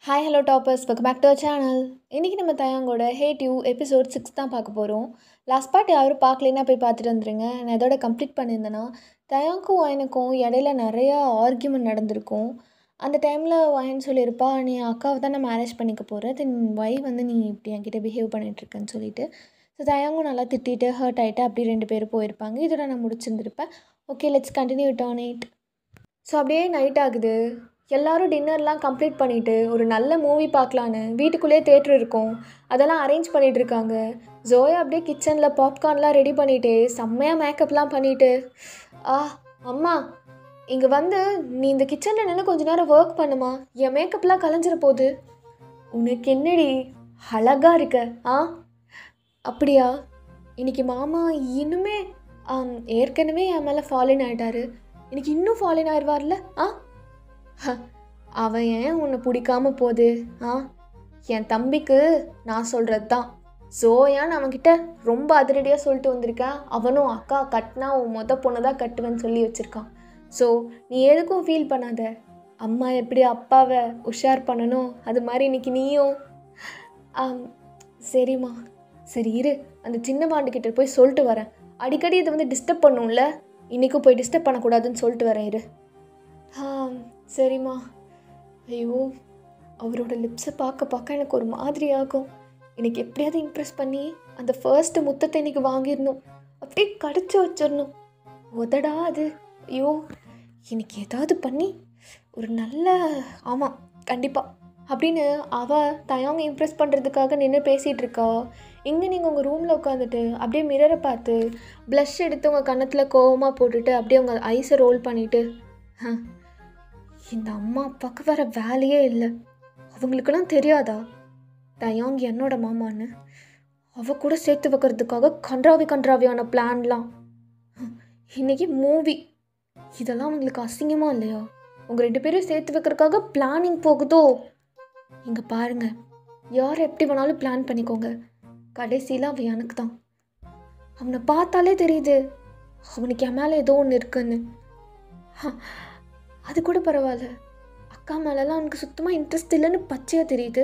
Hi hello toppers welcome back to our channel. இன்றைக்கி நம்ம தயாங்கோட had you episode 6 தான் பார்க்க போகிறோம். லாஸ்ட் பார்ட் யாரும் பார்க்கலைன்னா போய் பார்த்துட்டு வந்துடுங்க. நான் இதோட கம்ப்ளீட் பண்ணியிருந்தேன்னா தயாங்கும் வயனுக்கும் இடையில நிறையா ஆர்கியூமெண்ட் நடந்திருக்கும். அந்த டைமில் வயன் சொல்லியிருப்பா, நீ அக்காவை தான் நான் மேரேஜ் பண்ணிக்க போகிறேன், தென் வை நீ இப்படி என்கிட்ட பிஹேவ் பண்ணிகிட்ருக்கேன்னு சொல்லிட்டு. ஸோ தயாங்கும் நல்லா திட்டிட்டு ஹர்ட் ஆகிட்டு அப்படி 2 பேரும் போயிருப்பாங்க. இதோட நான் முடிச்சிருந்துருப்பேன். Okay, let's continue it on it. So அப்படியே நைட் ஆகுது. எல்லோரும் டின்னர்லாம் கம்ப்ளீட் பண்ணிவிட்டு ஒரு நல்ல மூவி பார்க்கலான்னு வீட்டுக்குள்ளேயே தேட்டர் இருக்கும், அதெல்லாம் அரேஞ்ச் பண்ணிகிட்டு இருக்காங்க. ஜோயா அப்படியே கிச்சனில் பாப்கார்ன்லாம் ரெடி பண்ணிவிட்டு செம்மையாக மேக்கப்லாம் பண்ணிவிட்டு, அம்மா இங்கே நீ இந்த கிச்சனில் நின்று கொஞ்ச நேரம் ஒர்க் பண்ணுமா, என் மேக்கப்லாம் கலைஞ்சிட போகுது. உனக்கு என்னடி அழகாக இருக்க. அப்படியா? இன்றைக்கி மாமா இன்னுமே ஏற்கனவே என் மேலே ஃபாலின் ஆகிட்டாரு, இன்றைக்கி இன்னும் ஃபாலின் ஆயிடுவார்ல. அவன் ஏன் உன்னை பிடிக்காம போகுது? என் தம்பிக்கு நான் சொல்கிறது தான். ஜோயான்னு அவன்கிட்ட ரொம்ப அதிரடியாக சொல்லிட்டு வந்திருக்கேன். அவனும் அக்கா கட்டினா உன் பொண்ணை தான் கட்டுவேன்னு சொல்லி வச்சுருக்கான். ஸோ நீ எதுக்கும் ஃபீல் பண்ணாத. அம்மா எப்படி அப்பாவை உஷார் பண்ணணும், அது மாதிரி இன்றைக்கி நீயும். சரிம்மா, சரி இரு, அந்த சின்ன மாண்டுக்கிட்ட போய் சொல்லிட்டு வரேன். அடிக்கடி இதை டிஸ்டர்ப் பண்ணும்ல, இன்றைக்கும் போய் டிஸ்டர்ப் பண்ணக்கூடாதுன்னு சொல்லிட்டு வரேன், இரு. சரிம்மா. ஐயோ, அவரோட லிப்ஸை பார்க்க எனக்கு ஒரு மாதிரி ஆகும். எனக்கு எப்படியாவது இம்ப்ரெஸ் பண்ணி அந்த ஃபர்ஸ்ட்டு முத்தத்தை இன்றைக்கி வாங்கிடணும், அப்படியே கடிச்சு வச்சிடணும். உதடா அது. ஐயோ, எனக்கு ஏதாவது பண்ணி ஒரு நல்ல, ஆமாம் கண்டிப்பாக அப்படின்னு அவள் தயாங்க இம்ப்ரெஸ் பண்ணுறதுக்காக நின்று பேசிகிட்டு இருக்கா. இங்கே நீங்கள் உங்கள் ரூமில் உட்காந்துட்டு அப்படியே மிரரை பார்த்து ப்ளஷ் எடுத்து உங்கள் கன்னத்தில் கோவமாக போட்டுட்டு அப்படியே உங்கள் ஐஸை ரோல் பண்ணிவிட்டு, இந்த அம்மா அப்பாவுக்கு வேறு வேலையே இல்லை, அவங்களுக்கெல்லாம் தெரியாதா தயாங் என்னோட மாமான்னு? அவள் கூட சேர்த்து வைக்கிறதுக்காக கன்றாவியான பிளான்லாம். இன்றைக்கி மூவி, இதெல்லாம் அவங்களுக்கு அசிங்கமாக இல்லையா? உங்கள் 2 பேரும் சேர்த்து வைக்கிறதுக்காக பிளானிங் போகுதோ? இங்கே பாருங்கள், யார் எப்படி வேணாலும் பிளான் பண்ணிக்கோங்க, கடைசியில் அவன் எனக்கு தான். அவனை பார்த்தாலே தெரியுது அவனுக்கு என் மேலே ஏதோ ஒன்று இருக்குன்னு. அது கூட பரவாயில்ல, அக்கா மேலெலாம் அவனுக்கு சுத்தமாக இன்ட்ரெஸ்ட் இல்லைன்னு பச்சையாக தெரியுது.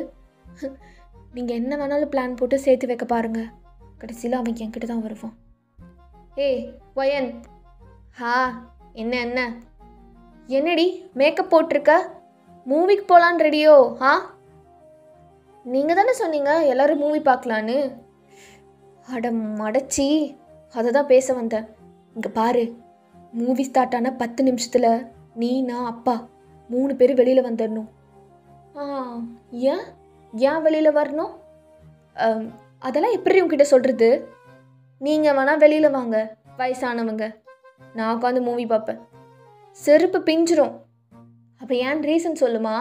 நீங்கள் என்ன வேணாலும் பிளான் போட்டு சேர்த்து வைக்க பாருங்கள், கடைசியில் அவன் என்கிட்ட தான் வருவான். ஏய் வயன், என்ன என்னடி மேக்கப் போட்டிருக்க, மூவிக்கு போகலான்னு ரெடியோ? நீங்கள் தானே சொன்னீங்க எல்லோரும் மூவி பார்க்கலான்னு. மடச்சி, அதை தான் பேச வந்தேன். இங்கே பாரு, மூவி ஸ்டார்ட் ஆன 10 நிமிஷத்தில் நீ, நான், அப்பா 3 பேர் வெளியில் வந்துடணும். ஏன் வெளியில் வரணும்? அதெல்லாம் எப்படி உங்ககிட்ட சொல்கிறது? நீங்கள் வேணால் வெளியில் வாங்க, வயசானவங்க, நான் உட்காந்து மூவி பார்ப்பேன். செருப்பு பிஞ்சிரும். அப்போ ஏன் ரீசன் சொல்லுமா?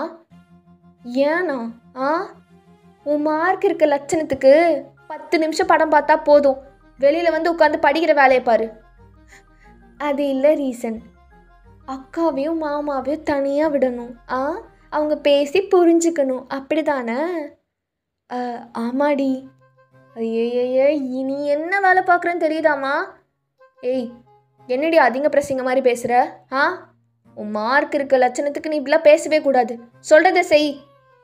ஏன்னா உன் மார்க் இருக்க லட்சணத்துக்கு 10 நிமிஷம் படம் பார்த்தா போதும், வெளியில் வந்து உட்காந்து படிக்கிற வேலையை பாரு. அது இல்லை ரீசன். அக்காவையும் மாமாவையும் தனியாக விடணும், அவங்க பேசி புரிஞ்சுக்கணும், அப்படி தானே? ஆமாடி. ஐயே, நீ என்ன வேலை பார்க்குறேன்னு தெரியுதாம்மா? ஏய், என்னடி அதிக பிரசிங்க மாதிரி பேசுகிற? உன் மார்க் இருக்க லட்சணத்துக்கு நீ இப்படிலாம் பேசவே கூடாது. சொல்கிறத செய்.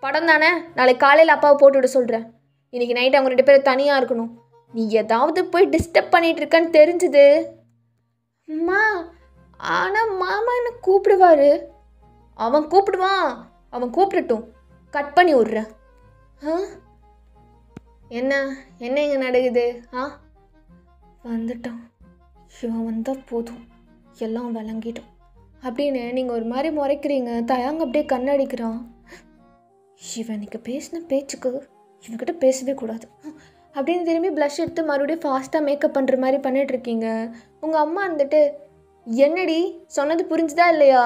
படம் தானே, நாளைக்கு காலையில் அப்பாவை போட்டு விட சொல்கிறேன். இன்றைக்கி நைட் அவங்க 2 பேரும் தனியாக இருக்கணும். நீ ஏதாவது போய் டிஸ்டர்ப் பண்ணிகிட்டு இருக்கன்னு தெரிஞ்சுது அம்மா. ஆனால் மாமா என்ன கூப்பிடுவார். அவன் கூப்பிடுவான், அவன் கூப்பிடட்டும், கட் பண்ணி விட்றேன். என்ன இங்கே நடக்குது? வந்துட்டான், இவன் வந்தால் போதும், எல்லாம் விளங்கிட்டோம் அப்படின்னு நீங்கள் ஒரு மாதிரி முறைக்கிறீங்க. தயாங்க அப்படியே கண்ணடிக்கிறான். இவனுக்கு பேசின பேச்சுக்கு இவன்கிட்ட பேசவே கூடாது அப்படின்னு திரும்பி ப்ளஷ் எடுத்து மறுபடியும் ஃபாஸ்ட்டாக மேக்கப் பண்ணுற மாதிரி பண்ணிகிட்ருக்கீங்க. உங்கள் அம்மா வந்துட்டு, என்னடி சொன்னது புரிஞ்சுதா இல்லையா?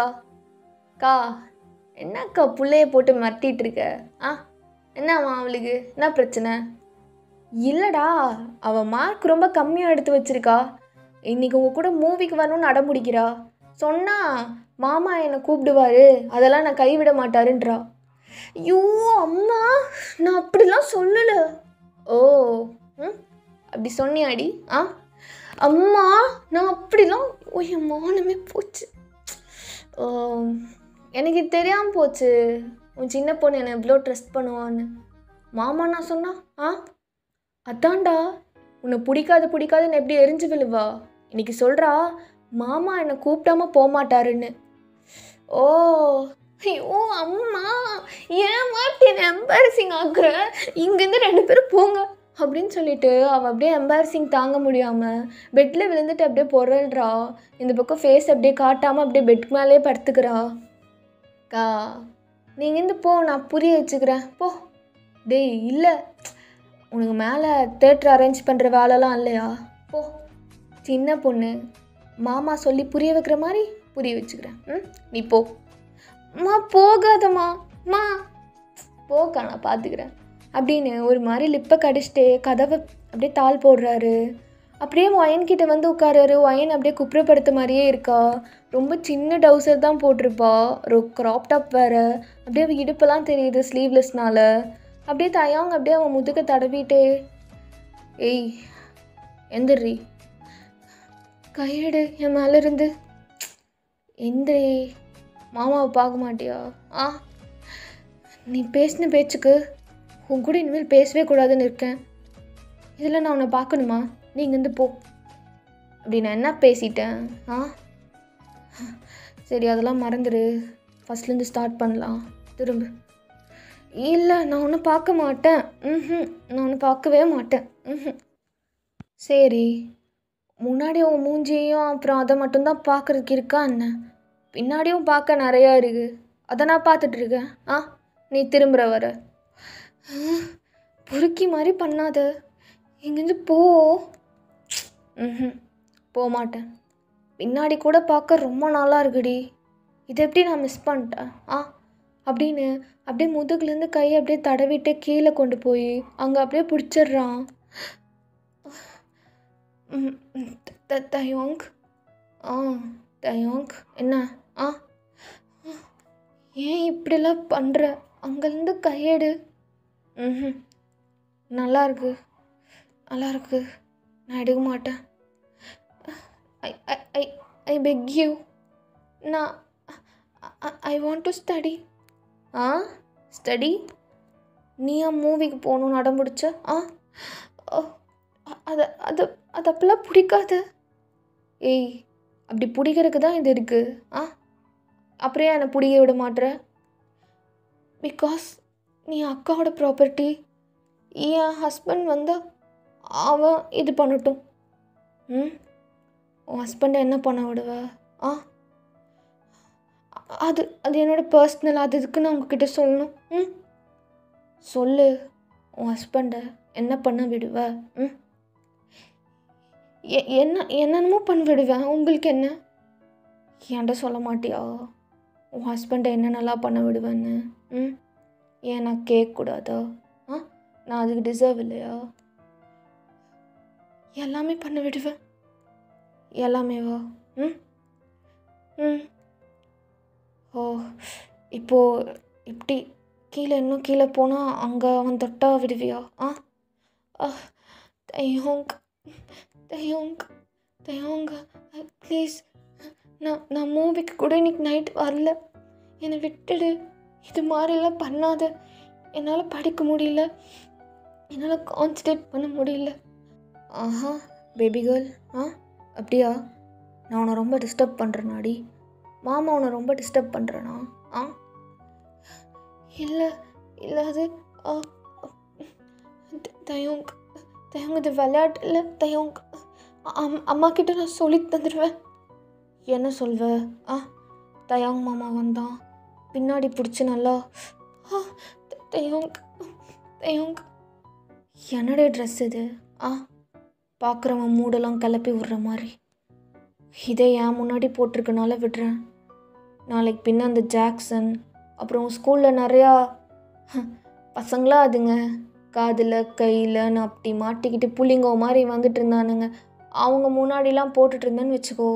என்னக்கா பிள்ளைய போட்டு மிரட்டிகிட்டு இருக்க? என்னம்மா அவளுக்கு என்ன பிரச்சனை? இல்லைடா, அவள் மார்க் ரொம்ப கம்மியாக எடுத்து வச்சிருக்கா, இன்றைக்கி உங்கள் கூட மூவிக்கு வரணும்னு அடம்பிடிக்கிறா. சொன்னால் மாமா என்னை கூப்பிடுவார், அதெல்லாம் நான் கைவிட மாட்டாருன்றா. ஐயோ அம்மா, நான் அப்படிலாம் சொல்லலை. ஓ, அப்படி சொன்னியாடி? அம்மா, நான் அப்படிலாம், என் மானமே போச்சு, எனக்கு தெரியாமல் போச்சு. உன் சின்ன பொண்ணு என்னை எவ்வளோ ட்ரஸ்ட் பண்ணுவான்னு. மாமா நான் சொன்னா அதான்டா உன்னை பிடிக்காதுன்னு எப்படி எரிஞ்சு விழுவா. இன்னைக்கு சொல்கிறா மாமா என்னை கூப்பிட்டாம போகமாட்டாருன்னு. ஓ ஐயோ அம்மா, ஏன் என்ன எம்பாரசிங் ஆகுற, இங்கேருந்து 2 பேரும் போங்க அப்படின்னு சொல்லிட்டு அவள் அப்படியே எம்பாரசிங் தாங்க முடியாமல் பெட்டில் விழுந்துட்டு அப்படியே பொருள்றா. இந்த பக்கம் ஃபேஸ் அப்படியே காட்டாமல் அப்படியே பெட் மேலே படுத்துக்கிறா. அக்கா நீங்கள் இருந்து போ, நான் புரிய வச்சுக்கிறேன் போ. டேய் இல்லை, உனக்கு மேலே தேட்டர் அரேஞ்ச் பண்ணுற வேலைலாம் இல்லையா, போ. சின்ன பொண்ணு, மாமா சொல்லி புரிய வைக்கிற மாதிரி புரிய வச்சுக்கிறேன். நீ போ. அம்மா போகாதம்மா, அம்மா போக்கா நான் பார்த்துக்கிறேன் அப்படின்னு ஒரு மாதிரி லிப்பை கடிச்சிட்டு கதவை அப்படியே தாள் போடுறாரு. அப்படியே ஒயன்கிட்ட வந்து உட்காராரு. ஒயன் அப்படியே குப்புறப்படுத்த மாதிரியே இருக்கா. ரொம்ப சின்ன டவுசர் தான் போட்டிருப்பா, ஒரு க்ராப் டாப் வேறு. அப்படியே இடுப்பெல்லாம் தெரியுது ஸ்லீவ்லெஸ்னால. அப்படியே தயாங்க அப்படியே அவன் முதுக தடவிட்டு, ஏய் எந்திரி, கையெடு என் மேலே இருந்து, எந்திரி, மாமாவை பார்க்க மாட்டியா? நீ பேசின பேச்சுக்கு உன் கூட இனிமேல் பேசவே கூடாதுன்னு இருக்கேன். இதில் நான் உன்னை பார்க்கணுமா? நீ இங்கேருந்து போ. அப்படி நான் என்ன பேசிட்டேன்? சரி அதெல்லாம் மறந்துடு, ஃபஸ்ட்லேருந்து ஸ்டார்ட் பண்ணலாம். திரும்ப. இல்லை நான் ஒன்றும் பார்க்க மாட்டேன். நான் ஒன்றும் பார்க்கவே மாட்டேன். சரி, முன்னாடி உன் மூஞ்சியையும் அப்புறம் அதை மட்டும்தான் பார்க்குறதுக்கு இருக்கா என்ன? பின்னாடியும் பார்க்க நிறையா இருக்குது, அதை நான் பார்த்துட்ருக்கேன். நீ திரும்புகிற வர பொறுக்கி மாதிரி பண்ணாத, இங்கேருந்து போ. போக மாட்டேன். பின்னாடி கூட பார்க்க ரொம்ப நல்லா இருக்குடி, இதை எப்படி நான் மிஸ் பண்ணிட்டேன் அப்படின்னு அப்படியே முதுகுலேருந்து கையை அப்படியே தடவிட்டு கீழே கொண்டு போய் அங்கே அப்படியே பிடிச்சிட்றான். தயோங் தயோங் என்ன ஏன் இப்படிலாம் பண்ணுற? அங்கேருந்து கையெடு. நல்லாயிருக்கு, நான் எடுக்க மாட்டேன். ஐ பெக் யூ, நான் I want to study. Study? நீ ஏன் மூவிக்கு போகணுன்னு அடம் பிடிச்ச? அது அது அது அப்பெல்லாம் பிடிக்காது. ஏய் அப்படி பிடிக்கிறதுக்கு தான் இது இருக்குது. அப்புறம் என்னை பிடிக்க விட மாட்டுற? பிகாஸ் நீ அக்காவோட ப்ராப்பர்ட்டி. என் ஹஸ்பண்ட் வந்து அவன் இது பண்ணட்டும். உன் ஹஸ்பண்டை என்ன பண்ண விடுவ? அது அது என்னோடய பர்சனல், அது இதுக்கு நான் உங்ககிட்ட சொல்லணும். சொல்லு, உன் ஹஸ்பண்டை என்ன பண்ண விடுவ? என்னென்னமோ பண்ண விடுவேன், உங்களுக்கு என்ன? என்கிட்ட சொல்ல மாட்டியா உன் ஹஸ்பண்டை என்ன நல்லா பண்ண விடுவேன்னு? ஏன் நான் கேட்கக்கூடாதா? நான் அதுக்கு டிசர்வ் இல்லையா? எல்லாமே பண்ண விடுவேன், எல்லாமேவா? ஓ இப்போது இப்படி கீழே இன்னும் கீழே போனால் அங்கே அவன் தொட்டா விடுவியா? தயோங் ப்ளீஸ், நான் மூவிக்கு கூட இன்றைக்கி நைட் வரல, என்னை விட்டுடு. இது மாதிரிலாம் பண்ணாத, என்னால் படிக்க முடியல, என்னால் கான்சன்ட்ரேட் பண்ண முடியல. பேபி கேர்ள், அப்படியா? நான் உன்னை ரொம்ப டிஸ்டர்ப் பண்ணுறேனாடி? மாமா உன்னை ரொம்ப டிஸ்டர்ப் பண்ணுறேனா? இல்லை அது தயோங் இது விளையாட்டு இல்லை தயோங். அம்மா கிட்ட நான் சொல்லி தந்துடுவேன். என்ன சொல்வ? தயோங் மாமா வந்தான், பின்னாடி பிடிச்சி நல்லா தயோங் என்னுடைய ட்ரெஸ் இது? பார்க்குறவன் மூடெல்லாம் கிளப்பி விடுற மாதிரி. இதை ஏன் முன்னாடி போட்டிருக்கனால விடுறேன். நாளைக்கு பின்ன அந்த ஜாக்சன் அப்புறம் ஸ்கூலில் நிறையா பசங்களாம் அதுங்க காதில் கையில் நான் அப்படி மாட்டிக்கிட்டு புள்ளிங்கோ மாதிரி வந்துட்டு இருந்தானுங்க. அவங்க முன்னாடிலாம் போட்டுட்டு இருந்தேன்னு வச்சுக்கோ,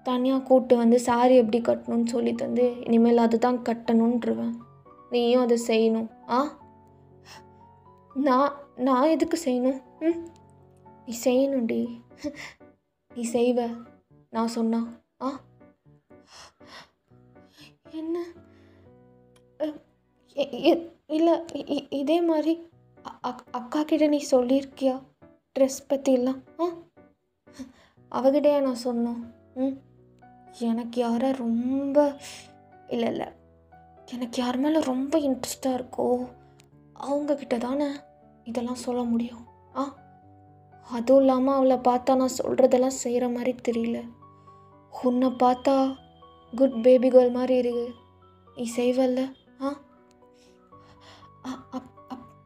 தனியாக கூப்பிட்டு வந்து சாரி எப்படி கட்டணும்னு சொல்லி தந்து இனிமேல் அது தான் கட்டணுன்ட்டுருவேன். நீயும் அதை செய்யணும். நான் எதுக்கு செய்யணும்? நீ செய்யணும்டி, நீ செய்வ நான் சொன்னா. என்ன இல்லை, இதே மாதிரி அக்கா கிட்ட நீ சொல்லியிருக்கியா ட்ரெஸ் பற்றிலாம்? அவகிட்டே நான் சொன்னோம். எனக்கு யாரை ரொம்ப இல்லை எனக்கு யார் மேலே ரொம்ப இன்ட்ரெஸ்டாக இருக்கோ அவங்கக்கிட்ட தானே இதெல்லாம் சொல்ல முடியும். அதுவும் இல்லாமல் அவளை பார்த்தா நான் சொல்கிறதெல்லாம் செய்கிற மாதிரி தெரியல. உன்னை பார்த்தா குட் பேபி கேர்ள் மாதிரி இருக்கு. நீ செய்வல்ல?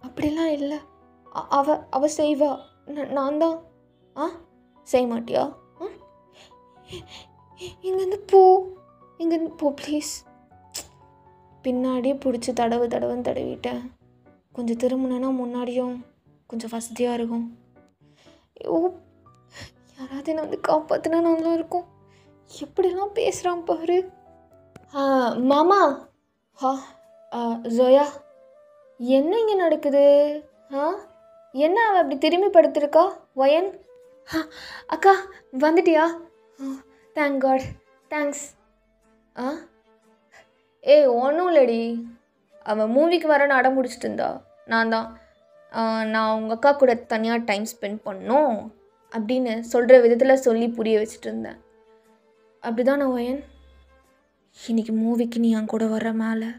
அப்படிலாம் இல்லை. அவ செய்வா. நான் தான் செய்ய மாட்டியா? இங்கேருந்து போ ப்ளீஸ். பின்னாடியே பிடிச்சி தடவுன்னு தடவிட்டேன். கொஞ்சம் திரும்பினா முன்னாடியும் கொஞ்சம் வசதியாக இருக்கும். யாராவது என்னை வந்து காப்பாற்றினா நல்லா இருக்கும். எப்படிலாம் பேசுகிறான் பாரு. மாமா. ஜோயா, என்ன இங்கே நடக்குது? என்ன அவள் அப்படி திரும்பி படுத்திருக்கா? வயன் அக்கா வந்துட்டியா? Thank God, thanks. ஒன்றும் இல்லடி, அவன் மூவிக்கு வரேன்னு அடம் முடிச்சுட்டு இருந்தா. நான் உங்கள் அக்கா கூட தனியாக டைம் ஸ்பெண்ட் பண்ணோம் அப்படின்னு சொல்கிற விதத்தில் சொல்லி புரிய வச்சுட்டு இருந்தேன். அப்படிதான் நான் வயன். இன்றைக்கி மூவிக்கு நீ என் கூட வர்ற மேலே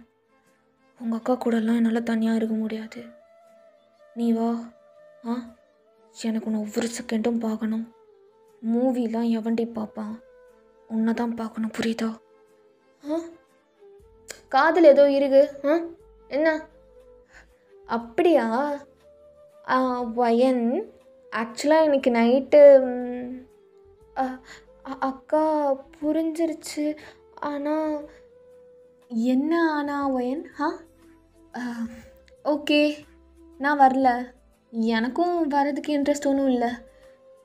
உங்கள் அக்கா கூடலாம் என்னால் தனியாக இருக்க முடியாது. நீ வா. எனக்கு உன்னை ஒவ்வொரு செகண்டும் பார்க்கணும். மூவிலாம் எவன்டி பார்ப்பான்? உன்னை தான் பார்க்கணும், புரியுதா? காதல் ஏதோ இருக்கு. என்ன அப்படியா? வயன், ஆக்சுவலாக இன்னைக்கு நைட்டு அக்கா புரிஞ்சிருச்சு. ஆனால் என்ன வயன்? ஓகே, நான் வரல. எனக்கும் வரதுக்கு இன்ட்ரெஸ்ட் ஒன்றும் இல்லை.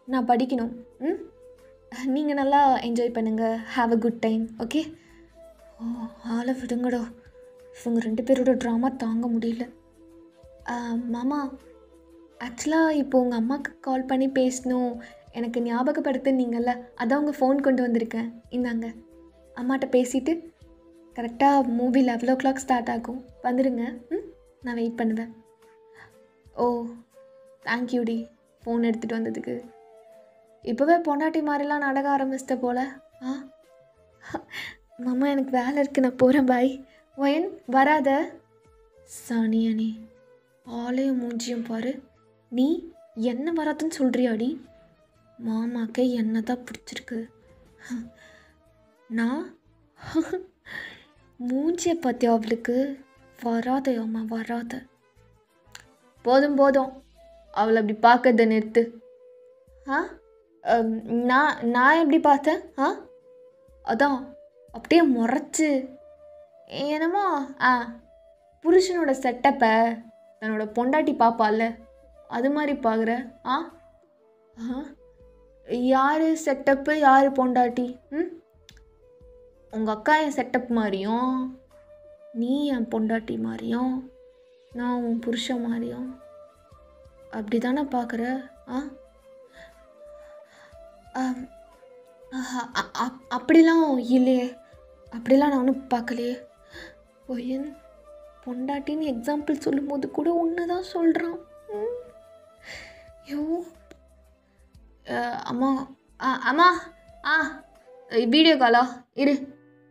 நான் படிக்கணும். நீங்கள் நல்லா என்ஜாய் பண்ணுங்கள். Have a good time. Okay? ஆளை விடுங்கடா. இவங்க 2 பேரோட ட்ராமா தாங்க முடியல. மாமா, ஆக்சுவலாக இப்போ உங்கள் அம்மாவுக்கு கால் பண்ணி பேசணும் எனக்கு ஞாபகப்படுத்துனீங்கள்ல, அதான் உங்கள் ஃபோன் கொண்டு வந்திருக்கேன். இந்தாங்க, அம்மாட்ட பேசிவிட்டு கரெக்டாக மூவி 11 o'clock ஸ்டார்ட் ஆகும். வந்துடுங்க. நான் வெயிட் பண்ணுவேன். ஓ, தேங்க்யூடி ஃபோன் எடுத்துகிட்டு வந்ததுக்கு. இப்போவே பொண்டாட்டி மாதிரிலாம் நடக்க ஆரம்பிச்சிட்ட போல். மாமா, எனக்கு வேலை இருக்குது, நான் போகிறேன். பாய். வயன், வராத. சானியானி, ஆளையும் மூஞ்சியும் பாரு. நீ என்ன வராதுன்னு சொல்கிறியாடி? மாமாக்கே என்ன தான் பிடிச்சிருக்கு. நான் மூஞ்சியை பார்த்தியா அவளுக்கு? வராதையாம்மா, வராத. போதும் அவளை அப்படி பார்க்கறத நிறுத்து. நான் எப்படி பார்த்தேன்? அதான் அப்படியே முறைச்சி என்னமோ புருஷனோட செட்டப்பை தன்னோட பொண்டாட்டி பாப்பால அது மாதிரி பார்க்குற. யார் செட்டப்பு, யார் பொண்டாட்டி? உங்கள் அக்கா என் செட்டப் மாதிரியும், நீ என் பொண்டாட்டி மாதிரியும், நான் உன் புருஷன் மாதிரியும் அப்படி தானே பார்க்குற? அப்படிலாம் இல்லையே, அப்படிலாம் நான் ஒன்றும் பார்க்கலையே. ஒயன், பொண்டாட்டின்னு எக்ஸாம்பிள் சொல்லும்போது கூட ஒன்று தான் சொல்கிறான். ஐயோ அம்மா. அம்மா வீடியோ காலா? இரு,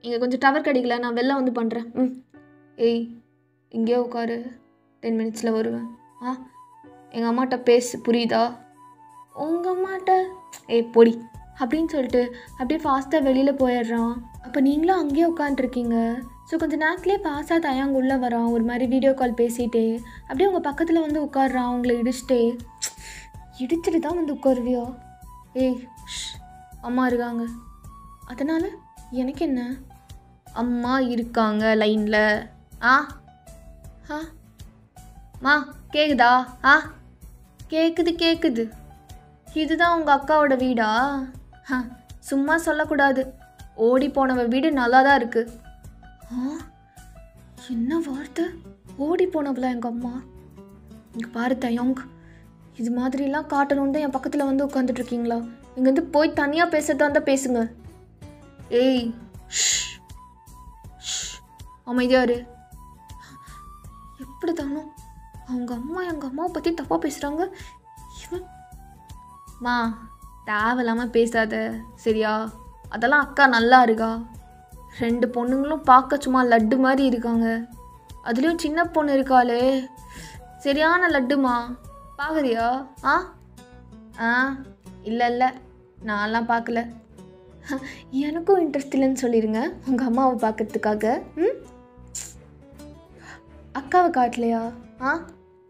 இங்கே கொஞ்சம் டவர் கிடைக்கல, நான் வெளில வந்து பண்ணுறேன். ஏய், இங்கேயே உட்காரு, 10 minutes வருவேன். எங்கள் அம்மாட்ட பேசு, புரியுதா? உங்கள் அம்மாட்ட? பொடி அப்படின்னு சொல்லிட்டு அப்படியே ஃபாஸ்ட்டாக வெளியில் போயிடுறான். அப்போ நீங்களும் அங்கேயே உட்காந்துருக்கீங்க. ஸோ கொஞ்சம் நேரத்துலேயே பாஸாக தயாங்க உள்ளே வரான். ஒரு மாதிரி வீடியோ கால் பேசிகிட்டே அப்படியே உங்கள் பக்கத்தில் வந்து உட்காடுறான். உங்களை இடிச்சுட்டு தான் வந்து உட்காருவியா? அம்மா இருக்காங்க, அதனால் எனக்கு என்ன? அம்மா இருக்காங்க லைனில். மா கேட்குதா? கேட்குது. இதுதான் உங்கள் அக்காவோட வீடா? சும்மா சொல்லக்கூடாது, ஓடி போனவ வீடு நல்லா தான் இருக்குது. என்ன வார்த்தை? ஓடி போனவளா எங்கள் அம்மா? இங்கே பாரு தயோங், இது மாதிரிலாம் காட்டணுன்னு தான் என் பக்கத்தில் வந்து உட்காந்துட்ருக்கீங்களா? இங்கேருந்து போய் தனியாக பேசுறதா இருந்தால் பேசுங்க. அமைதியாரு. தானோ அவங்க அம்மா எங்கள் அம்மாவை பற்றி தப்பாக பேசுகிறாங்க. இவன் மா தேவையில்லாமல் பேசாத சரியா? அதெல்லாம் அக்கா நல்லா இருக்கா. 2 பொண்ணுங்களும் பார்க்க சும்மா லட்டு மாதிரி இருக்காங்க. அதுலேயும் சின்ன பொண்ணு இருக்காளே சரியான லட்டுமா. பார்க்குறியா? ஆ ஆ இல்லை இல்லை நான்லாம் பார்க்கல. எனக்கும் இன்ட்ரெஸ்ட் இல்லைன்னு சொல்லிடுங்க உங்கள் அம்மாவை பார்க்கறதுக்காக. அக்காவை காட்டலையா?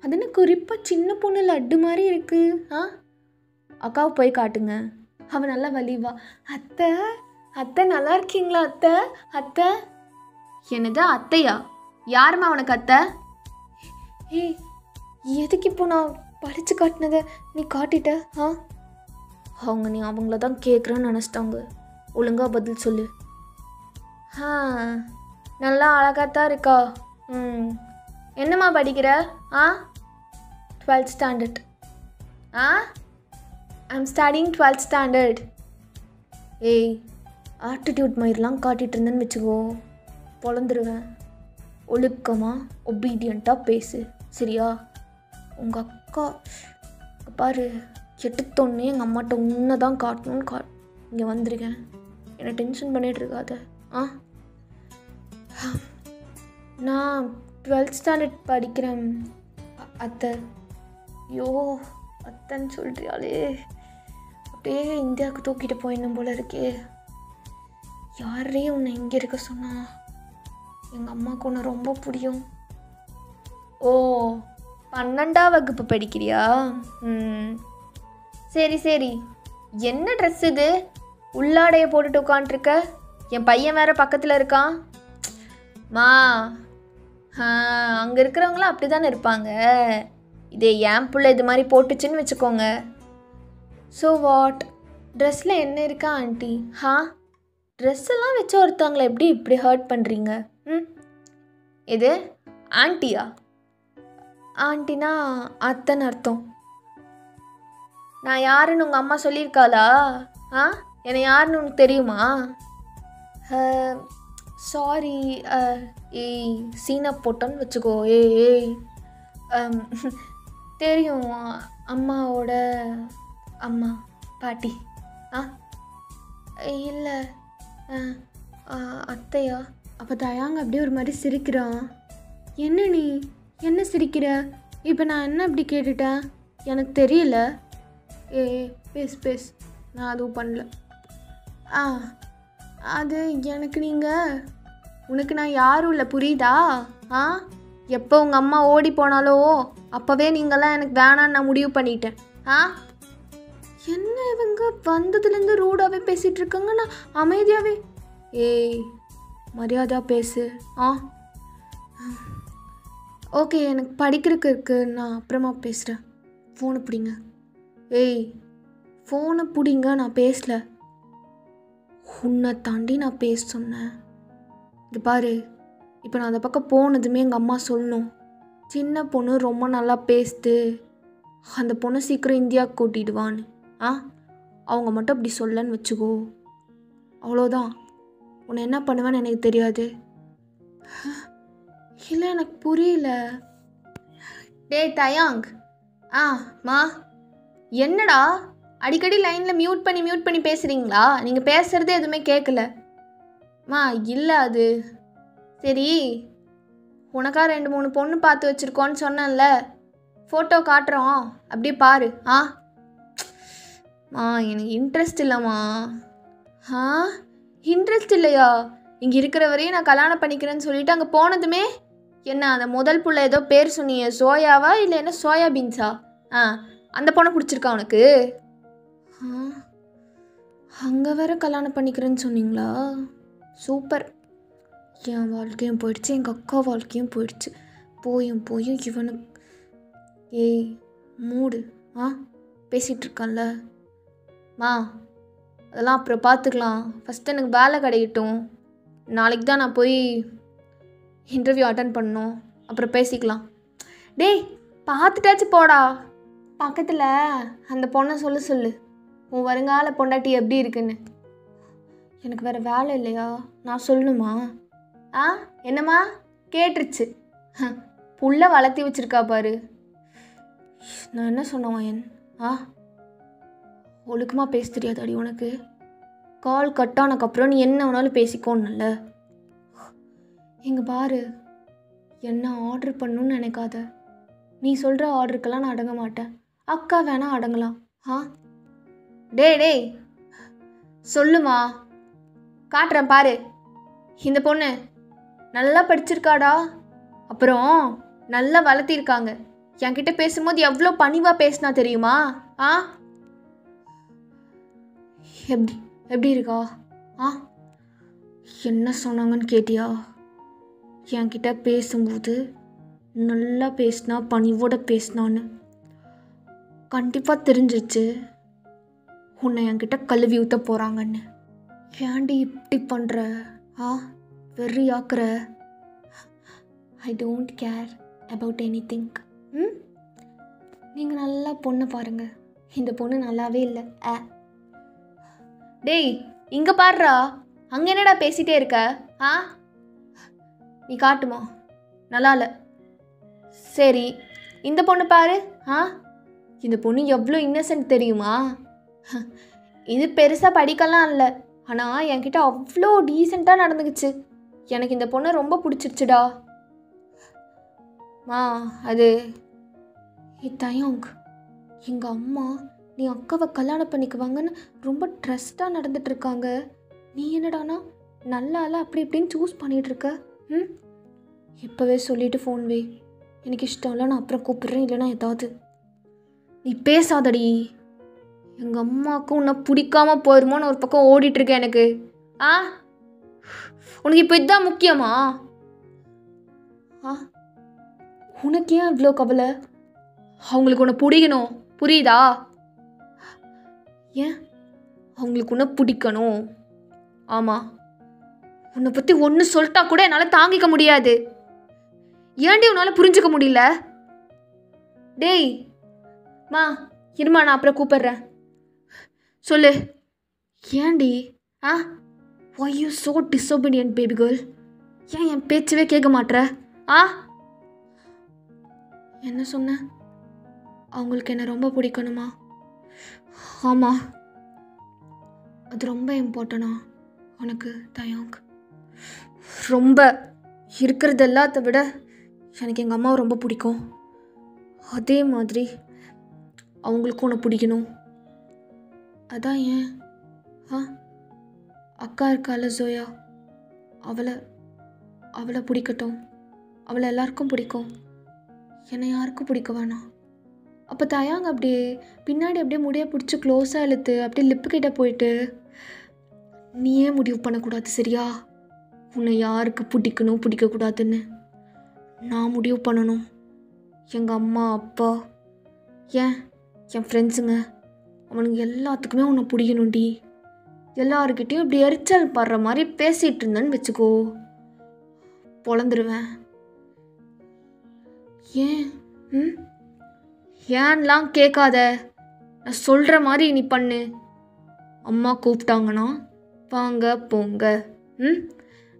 அது என்ன குறிப்பாக சின்ன பொண்ணு லட்டு மாதிரி இருக்குது. அக்காவை போய் காட்டுங்க, அவள் நல்லா வலிவா. அத்தை அத்தை நல்லா இருக்கீங்களா? அத்தை அத்தை என்னது அத்தையா? யாருமா உனக்கு அத்தை? ஏய் எதுக்கு இப்போ நான் படித்து காட்டினதை நீ காட்டிட்ட? அவங்க நீ அவங்கள தான் கேட்குறேன்னு நினச்சிட்டாங்க. ஒழுங்காக பதில் சொல்லு. நல்லா அழகாத்தான் இருக்கா. என்னம்மா படிக்கிற? 12th standard. I'm studying 12th standard. ஏய் ஆட்டிடியூட் மாதிரிலாம் காட்டிகிட்டு இருந்தேன்னு வச்சுக்கோ, பொழந்துருவேன். ஒழுக்கமாக ஒபீடியண்ட்டாக பேசு சரியா? உங்கள் அக்கா பாரு எடுத்தோன்னே எங்கள் அம்மாட்ட உன்னை தான் காட்டணும்னு இங்கே வந்திருக்கேன். என்னை டென்ஷன் பண்ணிகிட்டு இருக்காத. நான் 12th standard படிக்கிறேன் அத்தை. ஐயோ அத்தைன்னு சொல்கிறியாலே, அப்படியே இந்தியாவுக்கு தூக்கிட்டு போயிடணும் போல இருக்கே. யாரே உன்னை இங்கே இருக்க சொன்னா? எங்கள் அம்மாவுக்கு உன்னை ரொம்ப பிடிக்கும். ஓ 12ஆம் வகுப்பு படிக்கிறியா? சரி சரி. என்ன ட்ரெஸ் இது? உள்ளாடையை போட்டுட்டு உட்காண்ட்ருக்க. என் பையன் வேறு பக்கத்தில் இருக்கான். மா அங்கே இருக்கிறவங்களாம் அப்படி தானே இருப்பாங்க. இதே என் பிள்ளை இது மாதிரி போட்டுச்சுன்னு வச்சுக்கோங்க. So what? ட்ரெஸ்ஸில் என்ன இருக்கா ஆண்டி? ட்ரெஸ்ஸெல்லாம் வச்சு ஒருத்தவங்களை எப்படி இப்படி ஹர்ட் பண்ணுறீங்க? எது ஆண்டியா? ஆண்டினா அத்தைன்னு அர்த்தம். நான் யாருன்னு உங்கள் அம்மா சொல்லியிருக்காளா? என்னை யாருன்னு உனக்கு தெரியுமா? சாரி. ஏய் சீனா போட்டோன்னு வச்சுக்கோ. ஏய் தெரியும், அம்மாவோட அம்மா பாட்டி. இல்லை அத்தையா? அப்போ தயாங்க அப்படியே ஒரு மாதிரி சிரிக்கிறான். என்ன நீ என்ன சிரிக்கிற? இப்போ நான் என்ன அப்படி கேட்டுட்டேன்? எனக்கு தெரியல. பேசு. நான் அதுவும் பண்ணல. அது எனக்கு உனக்கு நான் யாரும் இல்லை புரியுதா? எப்போ உங்கள் அம்மா ஓடி போனாலோ அப்போவே நீங்கள்லாம் எனக்கு வேணான்னு நான் முடிவு பண்ணிட்டேன். என்ன இவங்க வந்ததுலேருந்து ரூடாகவே பேசிகிட்டு இருக்காங்க. நான் அமைதியாகவே ஏய் மரியாதையாக பேசு. ஓகே எனக்கு படிக்கிறதுக்கு இருக்குது, நான் அப்புறமா பேசுகிறேன். ஃபோனை பிடிங்க. ஏய் ஃபோனை பிடிங்க. நான் பேசலை, உன்னை தாண்டி நான் பேச சொன்னேன். இது பாரு, இப்போ நான் அந்த பக்கம் போனதுமே எங்கள் அம்மா சொல்லணும், சின்ன பொண்ணு ரொம்ப நல்லா பேசுது, அந்த பொண்ணை சீக்கிரம் இந்தியாவுக்கு கூட்டிடுவான்னு. அவங்க மட்டும் அப்படி சொல்லன்னு வச்சுக்கோ, அவ்வளோதான். உன்னை என்ன பண்ணுவேன்னு எனக்கு தெரியாது. இல்லை எனக்கு புரியல. டேய் தயாங். மா என்னடா அடிக்கடி லைனில் மியூட் பண்ணி பேசுகிறீங்களா? நீங்கள் பேசுகிறதே எதுவுமே கேட்கல. இல்லை அது சரி, உனக்கா 2-3 பொண்ணு பார்த்து வச்சுருக்கோன்னு சொன்னேன்ல, ஃபோட்டோ காட்டுறோம் அப்படியே பாரு. எனக்கு இன்ட்ரெஸ்ட் இல்லைம்மா. இன்ட்ரெஸ்ட் இல்லையா? இங்கே இருக்கிற வரையும் நான் கல்யாணம் பண்ணிக்கிறேன்னு சொல்லிவிட்டு அங்கே போனதுமே என்ன அந்த முதல் புள்ள ஏதோ பேர் சொன்னீங்க, சோயாவா இல்லை என்ன சோயாபீன்ஸா? அந்த பொண்ணை பிடிச்சிருக்கா உனக்கு? அங்கே வேற கல்யாணம் பண்ணிக்கிறேன்னு சொன்னீங்களா? சூப்பர். என் வாழ்க்கையும் போயிடுச்சு, எங்கள் அக்கா வாழ்க்கையும் போயிடுச்சு. போயும் இவனுக்கு ஏய் மூடு. பேசிகிட்டு இருக்கான்ல. அதெல்லாம் அப்புறம் பார்த்துக்கலாம். ஃபஸ்ட்டு எனக்கு வேலை கிடைக்கட்டும். நாளைக்கு தான் நான் போய் இன்டர்வியூ அட்டன் பண்ணணும், அப்புறம் பேசிக்கலாம். டேய் பார்த்துட்டாச்சு போடா. பக்கத்தில் அந்த பொண்ணை சொல்லு, உன் வருங்கால பொண்டாட்டி எப்படி இருக்குன்னு. எனக்கு வேறு வேலை இல்லையா? நான் சொல்லணுமா? என்னம்மா கேட்டுருச்சு? புள்ள வளர்த்தி வச்சிருக்கா பாரு. நான் என்ன சொன்னேன் வயன்? ஒழுக்கமாக பேச தெரியாதாடி உனக்கு? கால் கட் ஆனக்கப்புறம் நீ என்ன வேணாலும் பேசிக்கோன்னுல்ல. இங்கே பாரு, என்ன ஆர்டர் பண்ணணுன்னு நினைக்காத. நீ சொல்கிற ஆர்டருக்கெல்லாம் நான் அடங்க மாட்டேன். அக்கா வேணா அடங்கலாம். டேய் சொல்லுமா, காட்டுறேன் பாரு. இந்த பொண்ணு நல்லா படிச்சிருக்காடா, அப்புறம் நல்லா வளர்த்திருக்காங்க. என்கிட்ட பேசும்போது எவ்வளோ பணிவாக பேசினா தெரியுமா? எப்படி இருக்கா? என்ன சொன்னாங்கன்னு கேட்டியா? என்கிட்ட பேசும்போது நல்லா பேசினா, பணிவோட பேசினான்னு. கண்டிப்பாக தெரிஞ்சிருச்சு உன்னை என்கிட்ட கழுவி ஊற்ற போகிறாங்கன்னு. ஏன்டி இப்படி பண்ணுற? வெறி ஆக்குற? I don't care about anything. நீங்கள் நல்லா பொண்ணை பாருங்கள். இந்த பொண்ணு நல்லாவே இல்லை. டேய் இங்கே பாடுறா, அங்கே என்னடா பேசிகிட்டே இருக்க? நீ காட்டுமா? நல்லா இல்லை. சரி, இந்த பொண்ணு பாரு. இந்த பொண்ணு எவ்வளோ இன்னசென்ட் தெரியுமா? இது பெருசாக படிக்கலாம் இல்லை, ஆனால் என்கிட்ட அவ்வளோ டீசெண்டாக நடந்துக்குச்சு. எனக்கு இந்த பொண்ணை ரொம்ப பிடிச்சிருச்சுடா. அது தயங்க், எங்கள் அம்மா நீ அக்காவை கல்யாணம் பண்ணிக்குவாங்கன்னு ரொம்ப ட்ரஸ்ட்டாக நடந்துட்டுருக்காங்க. நீ என்னடானா நல்லால அப்படி இப்படின்னு சூஸ் பண்ணிகிட்ருக்க. இப்போவே சொல்லிவிட்டு ஃபோன் வை. எனக்கு இஷ்டம் இல்லை, நான் அப்புறம் கூப்பிட்றேன். இல்லைனா ஏதாவது. நீ பேசாதடி. எங்கள் அம்மாவுக்கும் உன்னை பிடிக்காம போயிருமோன்னு ஒரு பக்கம் ஓடிட்டுருக்கேன் எனக்கு. உனக்கு இப்போ இதுதான் முக்கியமா? உனக்கு ஏன் இவ்வளோ கவலை? அவங்களுக்கு உன்னை பிடிக்கணும், புரியுதா? ஏன் அவங்களுக்கு உன்னை பிடிக்கணும்? ஆமாம், உன்னை பற்றி ஒன்று சொல்லிட்டா கூட என்னால் தாங்கிக்க முடியாது. ஏன்டி உன்னால் புரிஞ்சுக்க முடியல? டேய் இருமா, நான் அப்புறம் கூப்பிட்றேன். சொல்லு. ஏன்டி? why you so disobedient baby girl? ஏன் என் பேச்சவே கேட்க மாட்ற? என்ன சொன்ன? அவங்களுக்கு என்ன ரொம்ப பிடிக்கணுமா? ஆமாம், அது ரொம்ப இம்பார்ட்டனா உனக்கு தயங்க்? ரொம்ப. இருக்கிறது எல்லாத்த விட எனக்கு எங்கள் அம்மாவை ரொம்ப பிடிக்கும். அதே மாதிரி அவங்களுக்கும் உன்னை பிடிக்கணும். அதான் ஏன் அக்கா இருக்கால ஜோயா, அவளை பிடிக்கட்டும். அவளை எல்லாருக்கும் பிடிக்கும், என்னை யாருக்கும் பிடிக்க வேணாம். அப்போ தயாங்க அப்படியே பின்னாடி அப்படியே முடிய பிடிச்சி க்ளோஸாக இழுத்து அப்படியே லிப்பு கிட்ட போயிட்டு, நீயே முடிவு பண்ணக்கூடாது சரியா? உன்னை யாருக்கு பிடிக்கணும் பிடிக்கக்கூடாதுன்னு நான் முடிவு பண்ணணும். எங்கள் அம்மா அப்பா என் ஃப்ரெண்ட்ஸுங்க அவனுங்க எல்லாத்துக்குமே உன்னை பிடிக்கணும்டி. எல்லாருக்கிட்டையும் இப்படி எரிச்சல் படுற மாதிரி பேசிகிட்டு இருந்தேன்னு வச்சுக்கோ, பொழந்துருவேன். ஏன்லாம் கேட்காத, நான் சொல்கிற மாதிரி நீ பண்ணு. அம்மா கூப்பிட்டாங்கன்னா வாங்க போங்க.